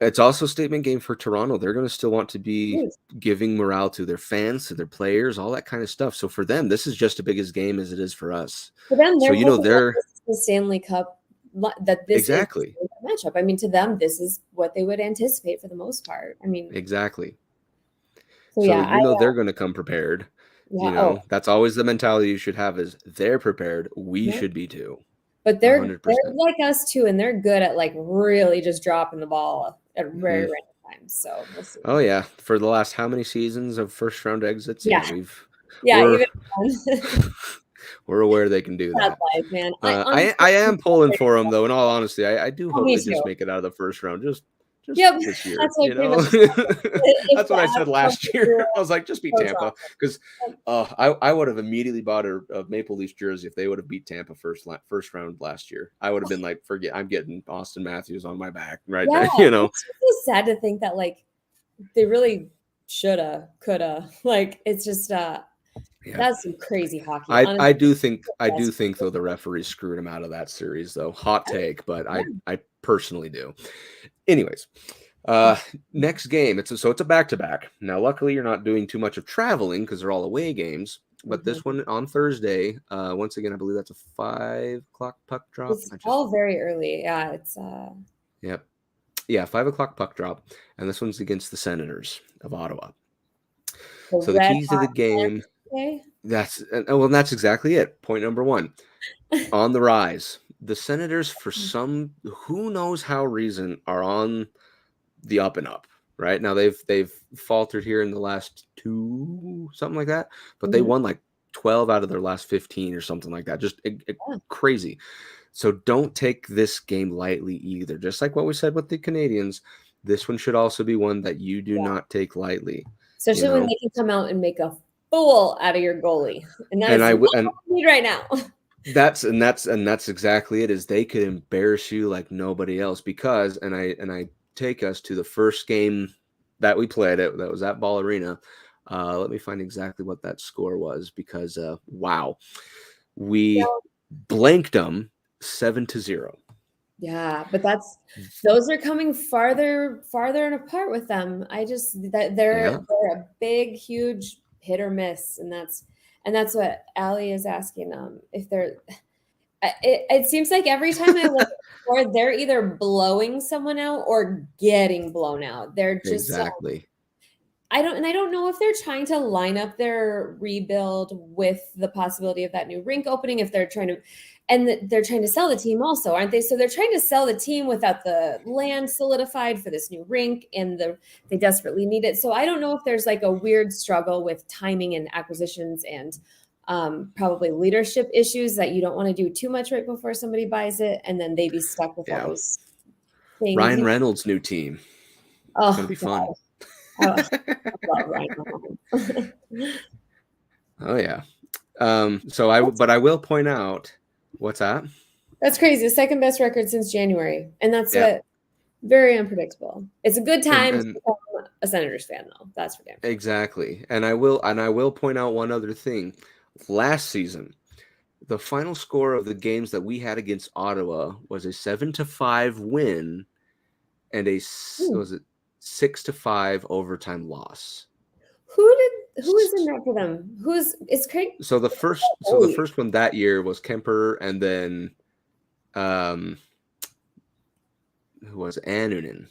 It's also a statement game for Toronto. They're going to still want to be Huge. giving morale to their fans, to their players, all that kind of stuff. So for them, this is just as big a game as it is for us. For them, So they're hoping that they're this is the Stanley Cup, that this is the exactly, Stanley Cup matchup. I mean, to them, this is what they would anticipate for the most part. I mean, exactly. so So yeah, they're going to come prepared. yeah, oh, That's always the mentality you should have is they're prepared. We yeah. should be too. But they're 100%. like us too, and they're good at like really just dropping the ball at very Mhm. random times. So we'll see. Oh yeah, for the last how many seasons of first round exits? Yeah, Yeah, yeah, we're even we're aware they can do sad that. life, man. I I honestly am pulling for them though. In all honesty, I do oh, hope me they too. just make it out of the first round, just Yep, this year. that's what I pretty much if That's the what I said Avs come last year. through, I was like, just beat so Tampa Toronto. because I would have immediately bought a Maple Leafs jersey if they would have beat Tampa first round last year. I would have been like, forget, I'm getting Austin Matthews on my back right Yeah, there. it's just so sad to think that like they really shoulda, coulda. Like it's just Yeah. that's some crazy hockey. I Honestly, do think that's though the referees screwed him out of that series though. Hot take, but yeah. I personally do. Anyways, next game it's a back to back. Now, luckily, you're not doing too much of traveling because they're all away games. But this Mhm. one on Thursday, once again, I believe that's a 5 o'clock puck drop. It's all very early. Yeah, it's Yep, yeah, 5 o'clock puck drop, and this one's against the Senators of Ottawa. The So the red keys to the hot game, okay. that's exactly it. Point number one, on the rise. The Senators, for some who knows how reason, are on the up and up. Right now, they've faltered here in the last two, something like that. But they won like 12 out of their last 15 or something like that. Just crazy. So don't take this game lightly either. Just like what we said with the Canadians, this one should also be one that you do not take lightly. Especially when they can come out and make a fool out of your goalie, and that is what we need right now. That's exactly it. Is they could embarrass you like nobody else because I take us to the first game that we played. That was at Ball Arena. Let me find exactly what that score was because wow, we blanked them 7-0. Yeah, but those are coming farther and apart with them. They're a big, huge hit or miss, and that's what Allie is asking. If they're, it seems like every time I look at the score, they're either blowing someone out or getting blown out. They're just exactly. I don't know if they're trying to line up their rebuild with the possibility of that new rink opening, if they're trying to, and they're trying to sell the team also, aren't they? So they're trying to sell the team without the land solidified for this new rink, and they desperately need it. So I don't know if there's like a weird struggle with timing and acquisitions and probably leadership issues that you don't want to do too much right before somebody buys it, and then they be stuck with all those things. Ryan Reynolds' new team. Oh, it's gonna be fun. I love Ryan Reynolds. Oh yeah. But I will point out, what's that? That's crazy. The second best record since January, and that's very unpredictable. It's a good time to become a Senators fan, though. That's for damn sure. Exactly. And I will point out one other thing. Last season, the final score of the games that we had against Ottawa was a 7-5 win and a 6-5 overtime loss. Who is in that for them? Is Craig? So the first one that year was Kemper, and then who was Annunen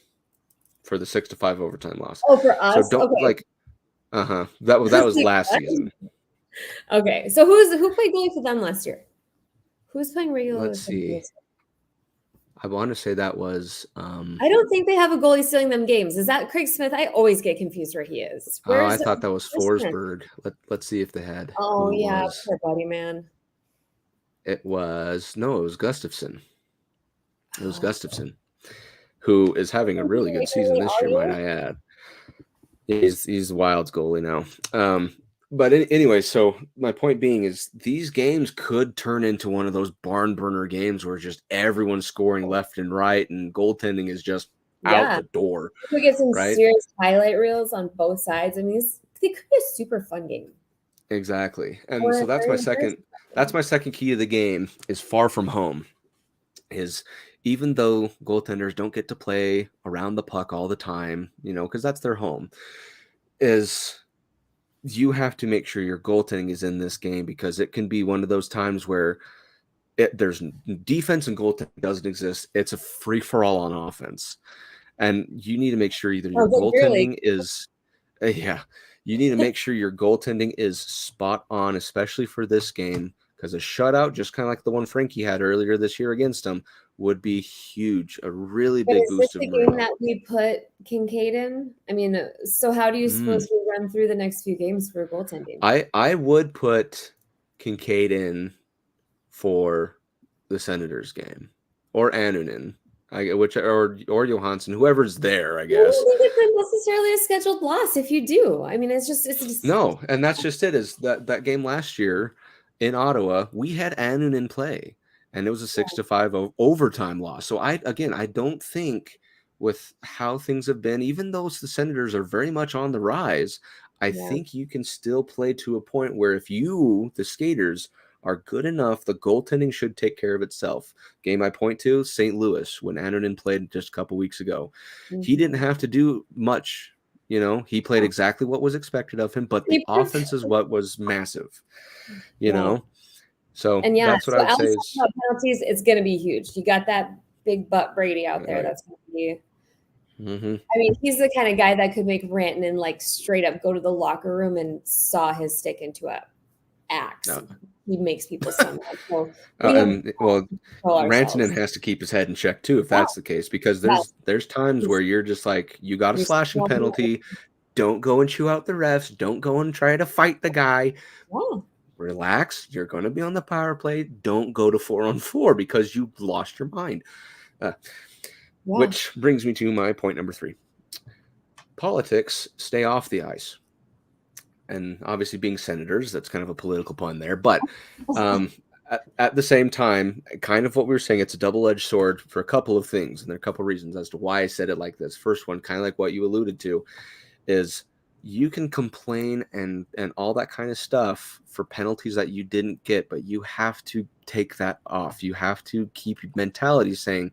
for the 6-5 overtime loss. Oh, for us. So don't that was last season. Okay, so who played goalie for them last year? Who's playing regular? Let's see. I want to say that was. I don't think they have a goalie stealing them games. Is that Craig Smith? I always get confused where he is. I thought that was Forsberg. Let's see if they had. Oh yeah, poor buddy man. It was Gustafsson. It was Gustafsson, who is having a really good season this year, might I add. He's the Wild's goalie now. But anyway, so my point being is these games could turn into one of those barn burner games where just everyone's scoring left and right and goaltending is just out the door. We get some serious highlight reels on both sides. I mean, they could be a super fun game. Exactly. And so that's my second key to the game is far from home. Is even though goaltenders don't get to play around the puck all the time, because that's their home, is you have to make sure your goaltending is in this game because it can be one of those times where there's defense and goaltending doesn't exist. It's a free for all on offense, and you need to make sure either your goaltending is, you need to make sure your goaltending is spot on, especially for this game, because a shutout, just kind of like the one Frankie had earlier this year against him, would be huge, a really big boost of morale. Is this the game that we put Kincaid in? I mean, so how do you suppose we run through the next few games for goaltending? I would put Kincaid in for the Senators game, or Annunen, or Johansson, whoever's there, I guess. I don't think it's necessarily a scheduled loss if you do. I mean, it's just no, and that's just it. Is that game last year in Ottawa, we had Annunen play. And it was a 6-5 overtime loss. So I don't think with how things have been, even though the Senators are very much on the rise, I think you can still play to a point where if you, the skaters, are good enough, the goaltending should take care of itself. Game I point to, St. Louis, when Annunen played just a couple weeks ago. He didn't have to do much. He played exactly what was expected of him, but the offense is what was massive, know. So that's what I would say is penalties. It's going to be huge. You got that big butt Brady out there. That's going to be Mm-hmm. I mean, he's the kind of guy that could make Rantanen like straight up go to the locker room and saw his stick into a axe. No. He makes people so mad. So we have to And well, control Rantanen ourselves. has to keep his head in check too, if Yeah, that's the case, because yes. there's times where you're just like, you got a You're slashing so penalty. Don't go and chew out the refs. Don't go and try to fight the guy. yeah, Relax. You're going to be on the power play. Don't go to 4-on-4 because you lost your mind. yeah. Which brings me to my point number 3. Politics stay off the ice. And obviously, being senators, that's kind of a political pun there. But at the same time, kind of what we were saying, it's a double-edged sword for a couple of things. And there are a couple of reasons as to why I said it like this. First one, kind of like what you alluded to, is you can complain and all that kind of stuff for penalties that you didn't get, but you have to take that off. You have to keep your mentality saying,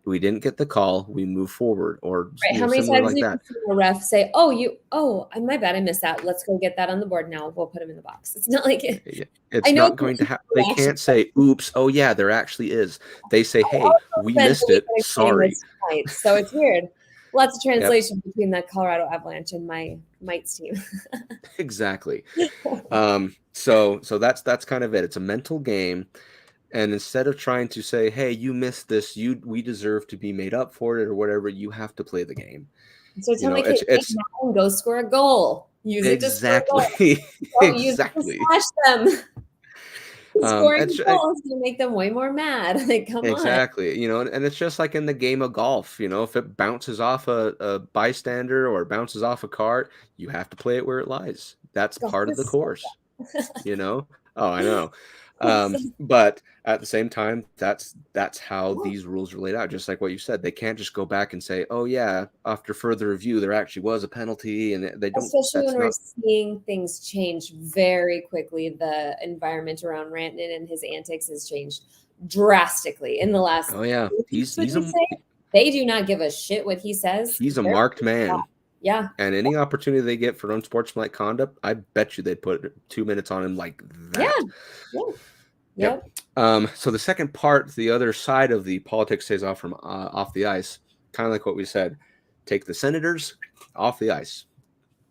we didn't get the call, we move forward, or Right. How many similar times like do you that. see a ref say, "Oh, my bad, I missed that. Let's go get that on the board now. We'll put him in the box." It's not like I It's know not going to happen. They reaction. can't say, oops, oh yeah, there actually is. They say, I hey, also we spent missed the it, weekend explaining sorry. this to Mites, so it's weird. Lots of Yep, translation between the Colorado Avalanche and my Mites team. exactly. So that's kind of it. It's a mental game. And instead of trying to say, hey, you missed this, we deserve to be made up for it or whatever, you have to play the game. So You tell know, my kid, take it's that and go score a goal. Use it to score a goal. exactly Don't use it to exactly. slash them. Scoring It's a goal is gonna make them way more mad. Like, come on. exactly, and it's just like in the game of golf, if it bounces off a bystander or bounces off a cart, you have to play it where it lies. That's Golf part of the is so course, you know? Oh, I know. fun. But at the same time, that's how Yeah. these rules are laid out. Just like what you said, they can't just go back and say, "Oh yeah, after further review, there actually was a penalty," and they don't. Especially That's when we're not. seeing things change very quickly. The environment around Rantanen and his antics has changed drastically in the last Oh yeah, 2 weeks, he's would he's you a say? They do not give a shit what he says. he's a They're marked man. yeah. And any opportunity they get for unsportsmanlike conduct, I bet you they'd put 2 minutes on him like Yeah. that. Yeah. Yep. Yep. So the second part, the other side of the politics stays off from off the ice, kind of like what we said. Take the Senators off the ice.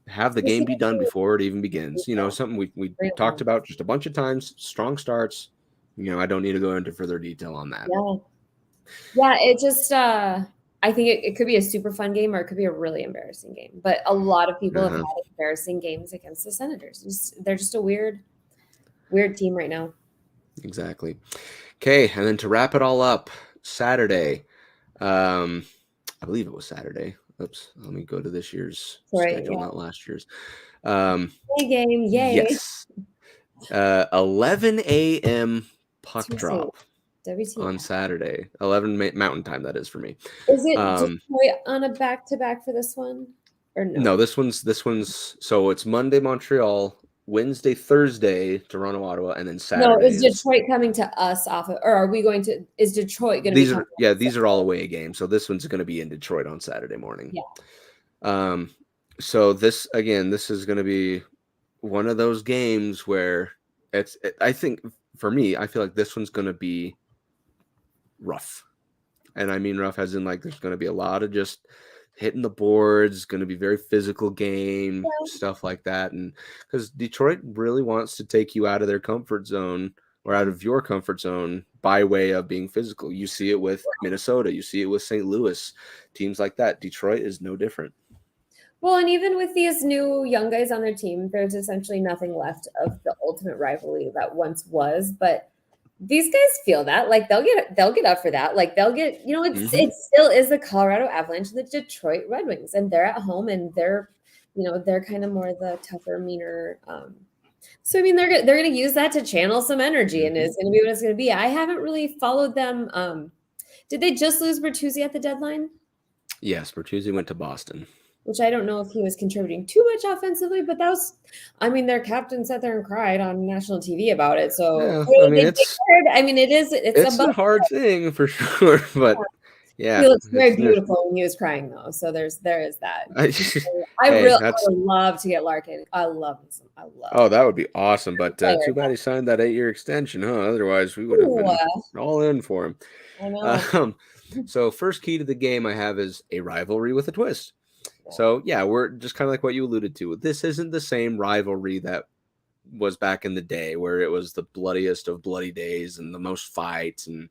Have the game be done before it even begins. Something we talked about just a bunch of times. Strong starts. I don't need to go into further detail on that. Yeah. Yeah. It just I think it could be a super fun game or it could be a really embarrassing game. But a lot of people have had embarrassing games against the Senators. They're just a weird team right now. Exactly. Okay, and then to wrap it all up, Saturday. I believe it was Saturday. Oops, let me go to this year's schedule, not last year's. Yay game, yay. Yes. 11 a.m. puck drop on Saturday. 11 Mountain Time, that is for me. Is it Detroit on a back-to-back for this one? Or no? No, this one's so it's Monday, Montreal, Wednesday, Thursday, Toronto, Ottawa, and then Saturday. No, is Detroit coming to us off of, or are we going to? Is Detroit going to be? These are all away games. So this one's going to be in Detroit on Saturday morning. Yeah. So this is going to be one of those games where I think for me, I feel like this one's going to be rough, and I mean rough as in like there's going to be a lot of just hitting the boards, going to be very physical game, stuff like that. And because Detroit really wants to take you out of their comfort zone or out of your comfort zone by way of being physical. You see it with Minnesota. You see it with St. Louis, teams like that. Detroit is no different. Well, and even with these new young guys on their team, there's essentially nothing left of the ultimate rivalry that once was. But these guys feel that, like they'll get up for that. Like they'll get, it still is the Colorado Avalanche and the Detroit Red Wings, and they're at home and they're kind of more the tougher, meaner. So I mean, they're going to use that to channel some energy, and it's going to be what it's going to be. I haven't really followed them. Did they just lose Bertuzzi at the deadline? Yes, Bertuzzi went to Boston. Which I don't know if he was contributing too much offensively, but that was, I mean, their captain sat there and cried on national TV about it. So it's a hard thing for sure, but yeah, he looks very beautiful when he was crying though. So there is that. I would love to get Larkin. I love him. Oh, that would be awesome, but too bad he signed that 8-year extension, huh? Otherwise, we would have been all in for him. I know. So first key to the game I have is a rivalry with a twist. So yeah, we're just kind of like what you alluded to. This isn't the same rivalry that was back in the day where it was the bloodiest of bloody days and the most fights, and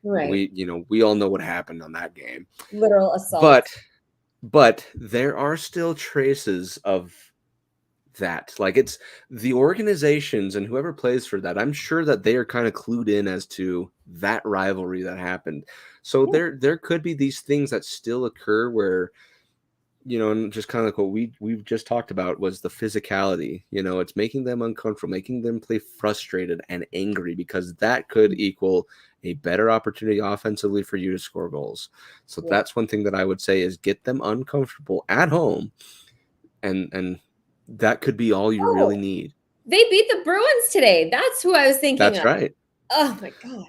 Right. we all know what happened on that game. Literal assault. But there are still traces of that. Like, it's the organizations and whoever plays for that, I'm sure that they are kind of clued in as to that rivalry that happened. So Yeah. there could be these things that still occur where, and just kind of like what we've just talked about was the physicality. It's making them uncomfortable, making them play frustrated and angry, because that could equal a better opportunity offensively for you to score goals. So Yeah. that's one thing that I would say is get them uncomfortable at home, and that could be all you really Oh, need. they beat the Bruins today. That's who I was thinking That's of. right. Oh my God.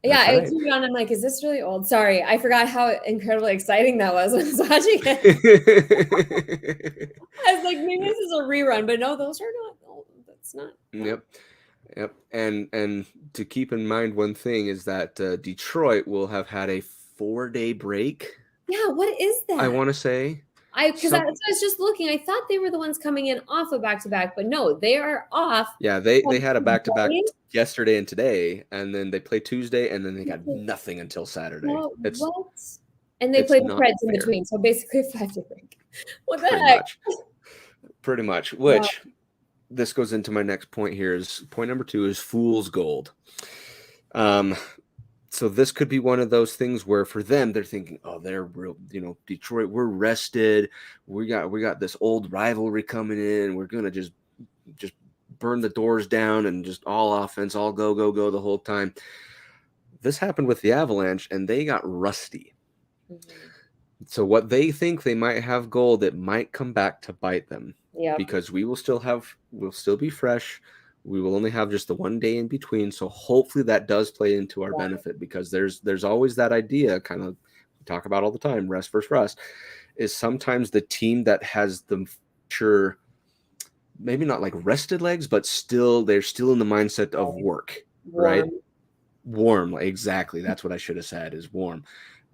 Yeah, That's I right. turned it on. I'm like, is this really old? Sorry, I forgot how incredibly exciting that was when I was watching it. I was like, maybe this is a rerun, but no, those are not old. That's not. Yep. And to keep in mind, one thing is that Detroit will have had a 4-day break, Yeah, what is I that? want to say. Because I was just looking. I thought they were the ones coming in off a back-to-back, but no, they are off. Yeah, they had a back-to-back Today? yesterday and today, and then they play Tuesday, and then they got nothing until Saturday. No, It's what? And they it's played the not Preds in fair. between, so basically a 5-day break. What the Pretty heck? much. Wow. Which this goes into my next point here. Is point number 2 is fool's gold. So this could be one of those things where for them, they're thinking, oh, they're real, Detroit, we're rested. We got this old rivalry coming in. We're gonna just burn the doors down and just all offense, all go the whole time. This happened with the Avalanche, and they got rusty. Mhm. So what they think they might have gold, it might come back to bite them. Yep. Because we'll still be fresh. We will only have just the 1 day in between. So hopefully that does play into our benefit, because there's always that idea, kind of we talk about all the time, rest versus rust, is sometimes the team that has the sure, maybe not like rested legs, but they're still in the mindset of work, right? Warm, exactly. That's what I should have said, is warm.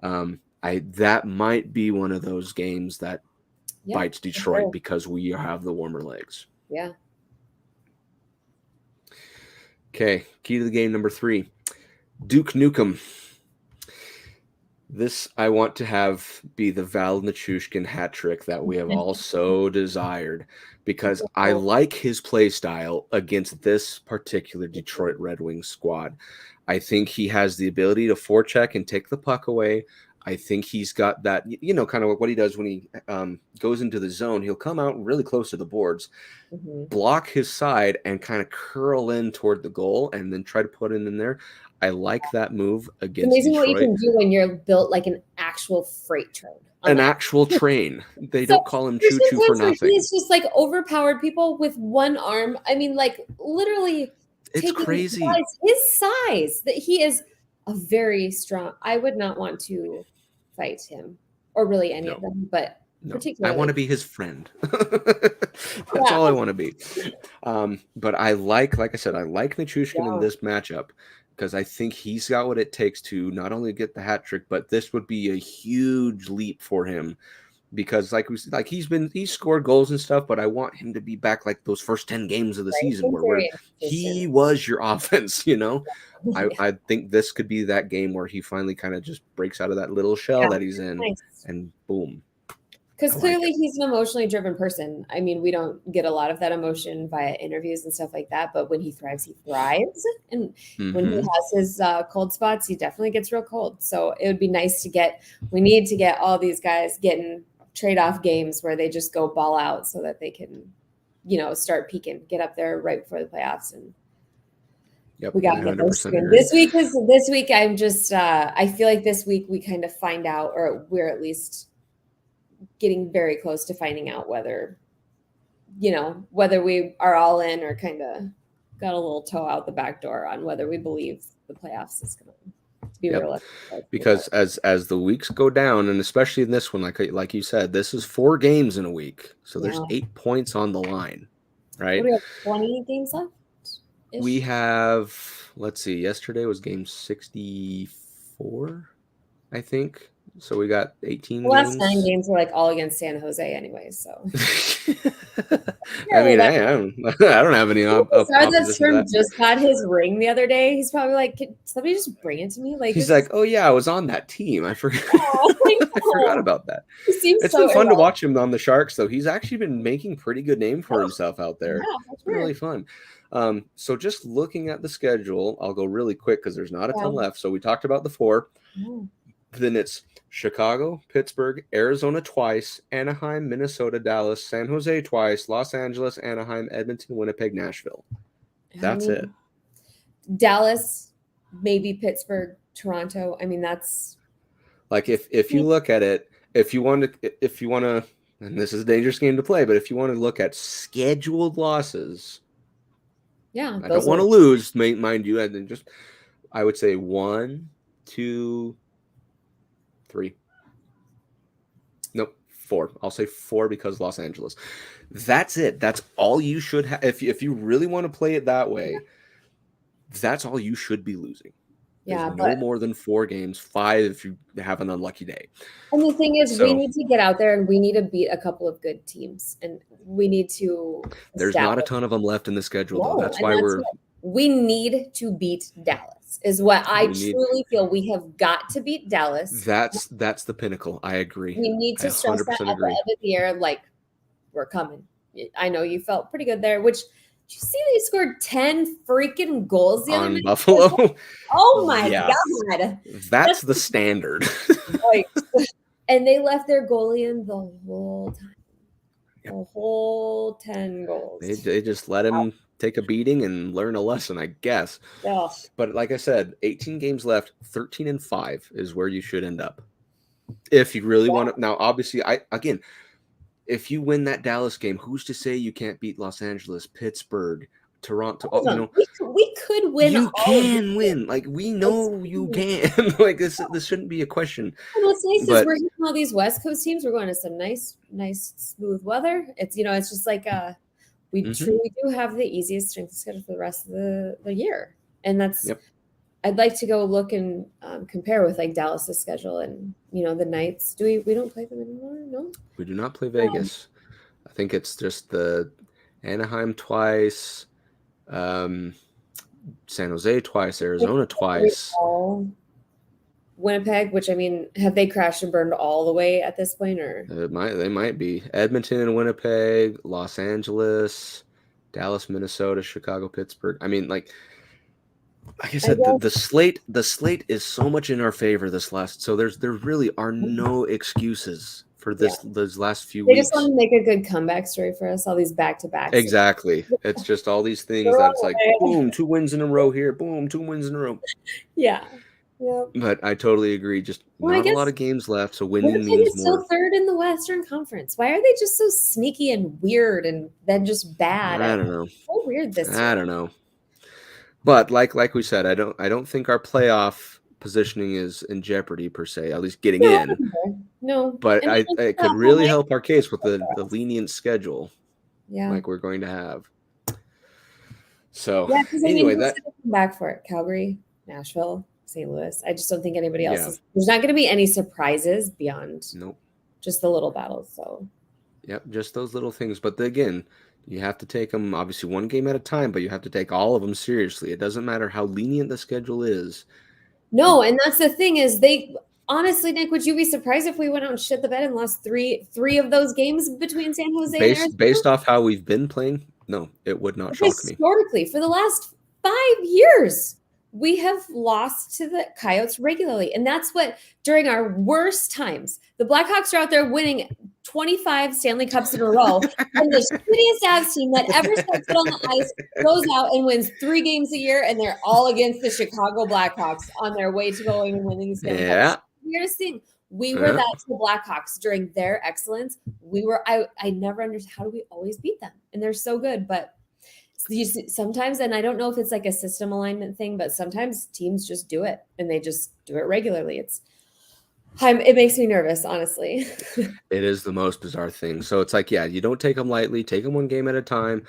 That might be one of those games that bites Detroit, because we have the warmer legs. Yeah. Okay, key to the game number 3, Duke Nukem. This I want to have be the Val Nichushkin hat trick that we have all so desired, because I like his play style against this particular Detroit Red Wings squad. I think he has the ability to forecheck and take the puck away. I think he's got that, kind of what he does when he goes into the zone. He'll come out really close to the boards, block his side, and kind of curl in toward the goal, and then try to put it in there. I like that move against It's amazing Detroit. what you can do when you're built like an actual freight train. An actual train. They don't call him choo-choo for nothing. He's just like overpowered people with one arm. I mean, like literally, it's crazy. His size, that he is a very strong. I would not want to fight him, or really any of them, but particularly I want to be his friend. That's all I want to be. But I like I said, I like Nichushkin in this matchup, because I think he's got what it takes to not only get the hat trick, but this would be a huge leap for him, because he's scored goals and stuff, but I want him to be back like those first 10 games of the season where he was your offense, I think this could be that game where he finally kind of just breaks out of that little shell that he's in, and boom. Because clearly he's an emotionally driven person. I mean, we don't get a lot of that emotion via interviews and stuff like that, but when he thrives, he thrives. And when he has his cold spots, he definitely gets real cold. So it would be nice we need to get all these guys getting trade-off games where they just go ball out, so that they can, start peaking, get up there right before the playoffs. And we got to get those soon. This week I'm just, I feel like this week we kind of find out, or we're at least getting very close to finding out whether we are all in, or kind of got a little toe out the back door on whether we believe the playoffs is going to be realistic. Because as the weeks go down, and especially in this one, like you said, this is 4 games in a week, so there's 8 points on the line, right? What do we have, 20 games left? We have, let's see, yesterday was game 64. I think. So we got 18 The last 9 games. games were like all against San Jose anyway, so. I mean, That I don't have any that opposition to Stern that. just got his ring the other day. He's probably like, "Can somebody just bring it to me?" Like, He's it's like, just, oh yeah, I was on that team. I forgot. oh, I I forgot know. about that. He seems It's so been fun to irrelevant. watch him on the Sharks, though. He's actually been making pretty good name for himself out there. Yeah, for It's been really fun. So just looking at the schedule, I'll go really quick because there's not a ton left. So we talked about the 4. Then it's Chicago, Pittsburgh, Arizona twice, Anaheim, Minnesota, Dallas, San Jose twice, Los Angeles, Anaheim, Edmonton, Winnipeg, Nashville. That's it. Dallas, maybe Pittsburgh, Toronto. I mean, that's like if you look at it, if you want to, and this is a dangerous game to play, but if you want to look at scheduled losses, yeah. I don't want to lose, mind you. And then I would say 1, 2, 3. Nope, 4. I'll say 4 because Los Angeles. That's it. That's all you should have. If you really want to play it that way, that's all you should be losing. There's no more than 4 games, 5 if you have an unlucky day. And the thing is, we need to get out there and we need to beat a couple of good teams, and we need to. There's not a ton of them left in the schedule, though. That's why we need to beat Dallas. Is what I truly feel. We have got to beat Dallas. That's the pinnacle. I agree. We need to stress that at the end of the year, like, we're coming. I know you felt pretty good there, which. Did you see they scored 10 freaking goals the other night? Buffalo? Oh my God. That's the standard. And they left their goalie in the whole time. The whole 10 goals. They just let him take a beating and learn a lesson, I guess. Yeah. But like I said, 18 games left, 13-5 is where you should end up. If you really want to. Now, obviously, if you win that Dallas game, who's to say you can't beat Los Angeles, Pittsburgh, Toronto? We could win. You can win. Like, we know you can. Like, this shouldn't be a question. And what's nice is we're hitting all these West Coast teams. We're going to some nice, smooth weather. It's it's just like we truly do have the easiest strength schedule for the rest of the year, and that's. Yep. I'd like to go look and compare with like Dallas's schedule and the Knights. We don't play them anymore? No, we do not play Vegas. I think it's just the Anaheim twice, San Jose twice, Arizona twice, Winnipeg. Which, I mean, have they crashed and burned all the way at this point, or they might be Edmonton and Winnipeg, Los Angeles, Dallas, Minnesota, Chicago, Pittsburgh. I mean, like I said, the slate is so much in our favor this last. So there really are no excuses for those last few weeks. They just want to make a good comeback story for us. All these back-to-backs. Exactly. It's just all these things that's like boom, 2 wins in a row here. Boom, 2 wins in a row. Yeah. Yep. But I totally agree. Just not a lot of games left, so winning means more. Still 3rd in the Western Conference. Why are they just so sneaky and weird and then just bad? I don't know. So weird this year. I don't know. But like we said, I don't think our playoff positioning is in jeopardy per se. At least getting in. No. But it could really help our case with the lenient schedule. Yeah. Like we're going to have. So anyway, that come back for it. Calgary, Nashville, St. Louis. I just don't think anybody else is. There's not going to be any surprises beyond just the little battles. So. Yep, just those little things. But again, you have to take them obviously one game at a time, but you have to take all of them seriously. It doesn't matter how lenient the schedule is. No, and that's the thing is honestly, Nick, would you be surprised if we went out and shit the bed and lost three of those games between San Jose and Arizona? Based off how we've been playing? No, it would not shock me. Historically, for the last 5 years, we have lost to the Coyotes regularly. And that's what, during our worst times, the Blackhawks are out there winning 25 Stanley Cups in a row. And the shittiest Avs team that ever steps foot on the ice goes out and wins 3 games a year, and they're all against the Chicago Blackhawks on their way to going and winning the Stanley Cups. Weirdest thing. We were that to the Blackhawks during their excellence. I never understood, how do we always beat them? And they're so good, but sometimes, and I don't know if it's like a system alignment thing, but sometimes teams just do it and they just do it regularly. It makes me nervous, honestly. It is the most bizarre thing. So it's like, you don't take them lightly, take them one game at a time.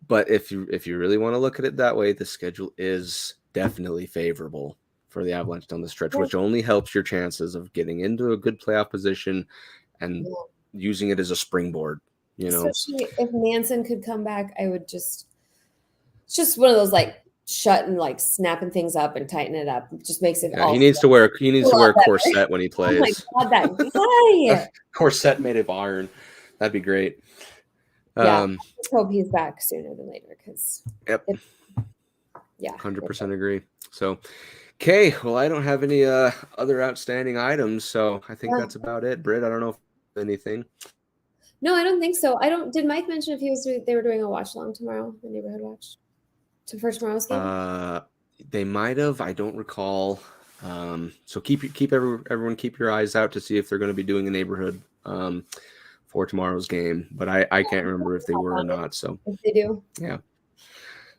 But if you really want to look at it that way, the schedule is definitely favorable for the Avalanche down the stretch, Yeah. which only helps your chances of getting into a good playoff position and Yeah. using it as a springboard. You know, Especially if Manson could come back, I would just. It's just one of those like shut and like snapping things up and tighten it up. It just makes it yeah, all. he needs to wear a better. corset when he Oh my plays. god, that guy! Corset made of iron. That'd be great. Yeah, let's hope he's back sooner than later because. Yep. Yeah. 100% agree. So, okay. Well, I don't have any other outstanding items, so I think that's about it. Britt, I don't know if anything. No, I don't think so. I don't. Did Mike mention if they were doing a watch along tomorrow, the neighborhood watch, for tomorrow's game? They might have. I don't recall. So everyone keep your eyes out to see if they're going to be doing a neighborhood for tomorrow's game. But I can't remember if they were or not. So if they do, yeah.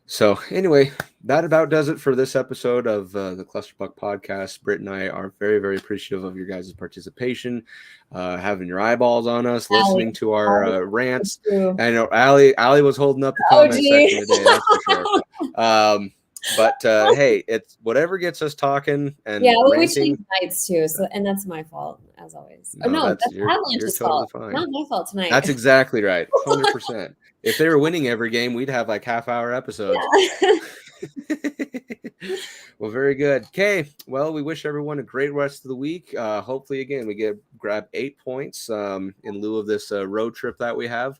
So anyway, that about does it for this episode of the Clusterpuck Podcast. Britt and I are very, very appreciative of your guys' participation, having your eyeballs on us, listening to our rants. I know Allie was holding up the comment section today, that's for sure. But hey, it's whatever gets us talking and we change nights too, so and that's my fault as always. No, that's Avalanche's fault. Totally fine. Not my fault tonight. That's exactly right, 100%. If they were winning every game, we'd have like half-hour episodes. Yeah. Well, very good. Okay. Well, we wish everyone a great rest of the week. Hopefully, again, we grab 8 points in lieu of this road trip that we have.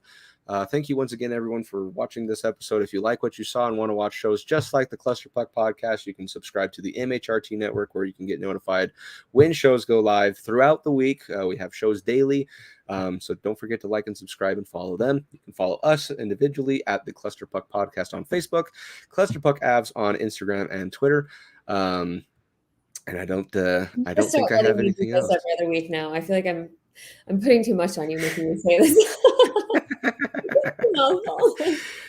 Thank you once again, everyone, for watching this episode. If you like what you saw and want to watch shows just like the Clusterpuck Podcast, you can subscribe to the MHRT Network, where you can get notified when shows go live throughout the week. We have shows daily. So don't forget to like and subscribe and follow them. You can follow us individually at the Clusterpuck Podcast on Facebook, Clusterpuck Avs on Instagram and Twitter. And I don't think I have anything else. Every other week now. I feel like I'm putting too much on you, making me say this.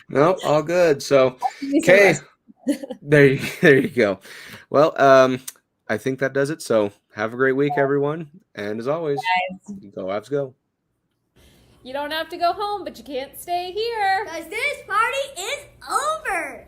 Nope, all good. So, okay, there you go. Well, I think that does it. So have a great week, everyone. And as always, go Avs go. You don't have to go home, but you can't stay here. 'Cause this party is over.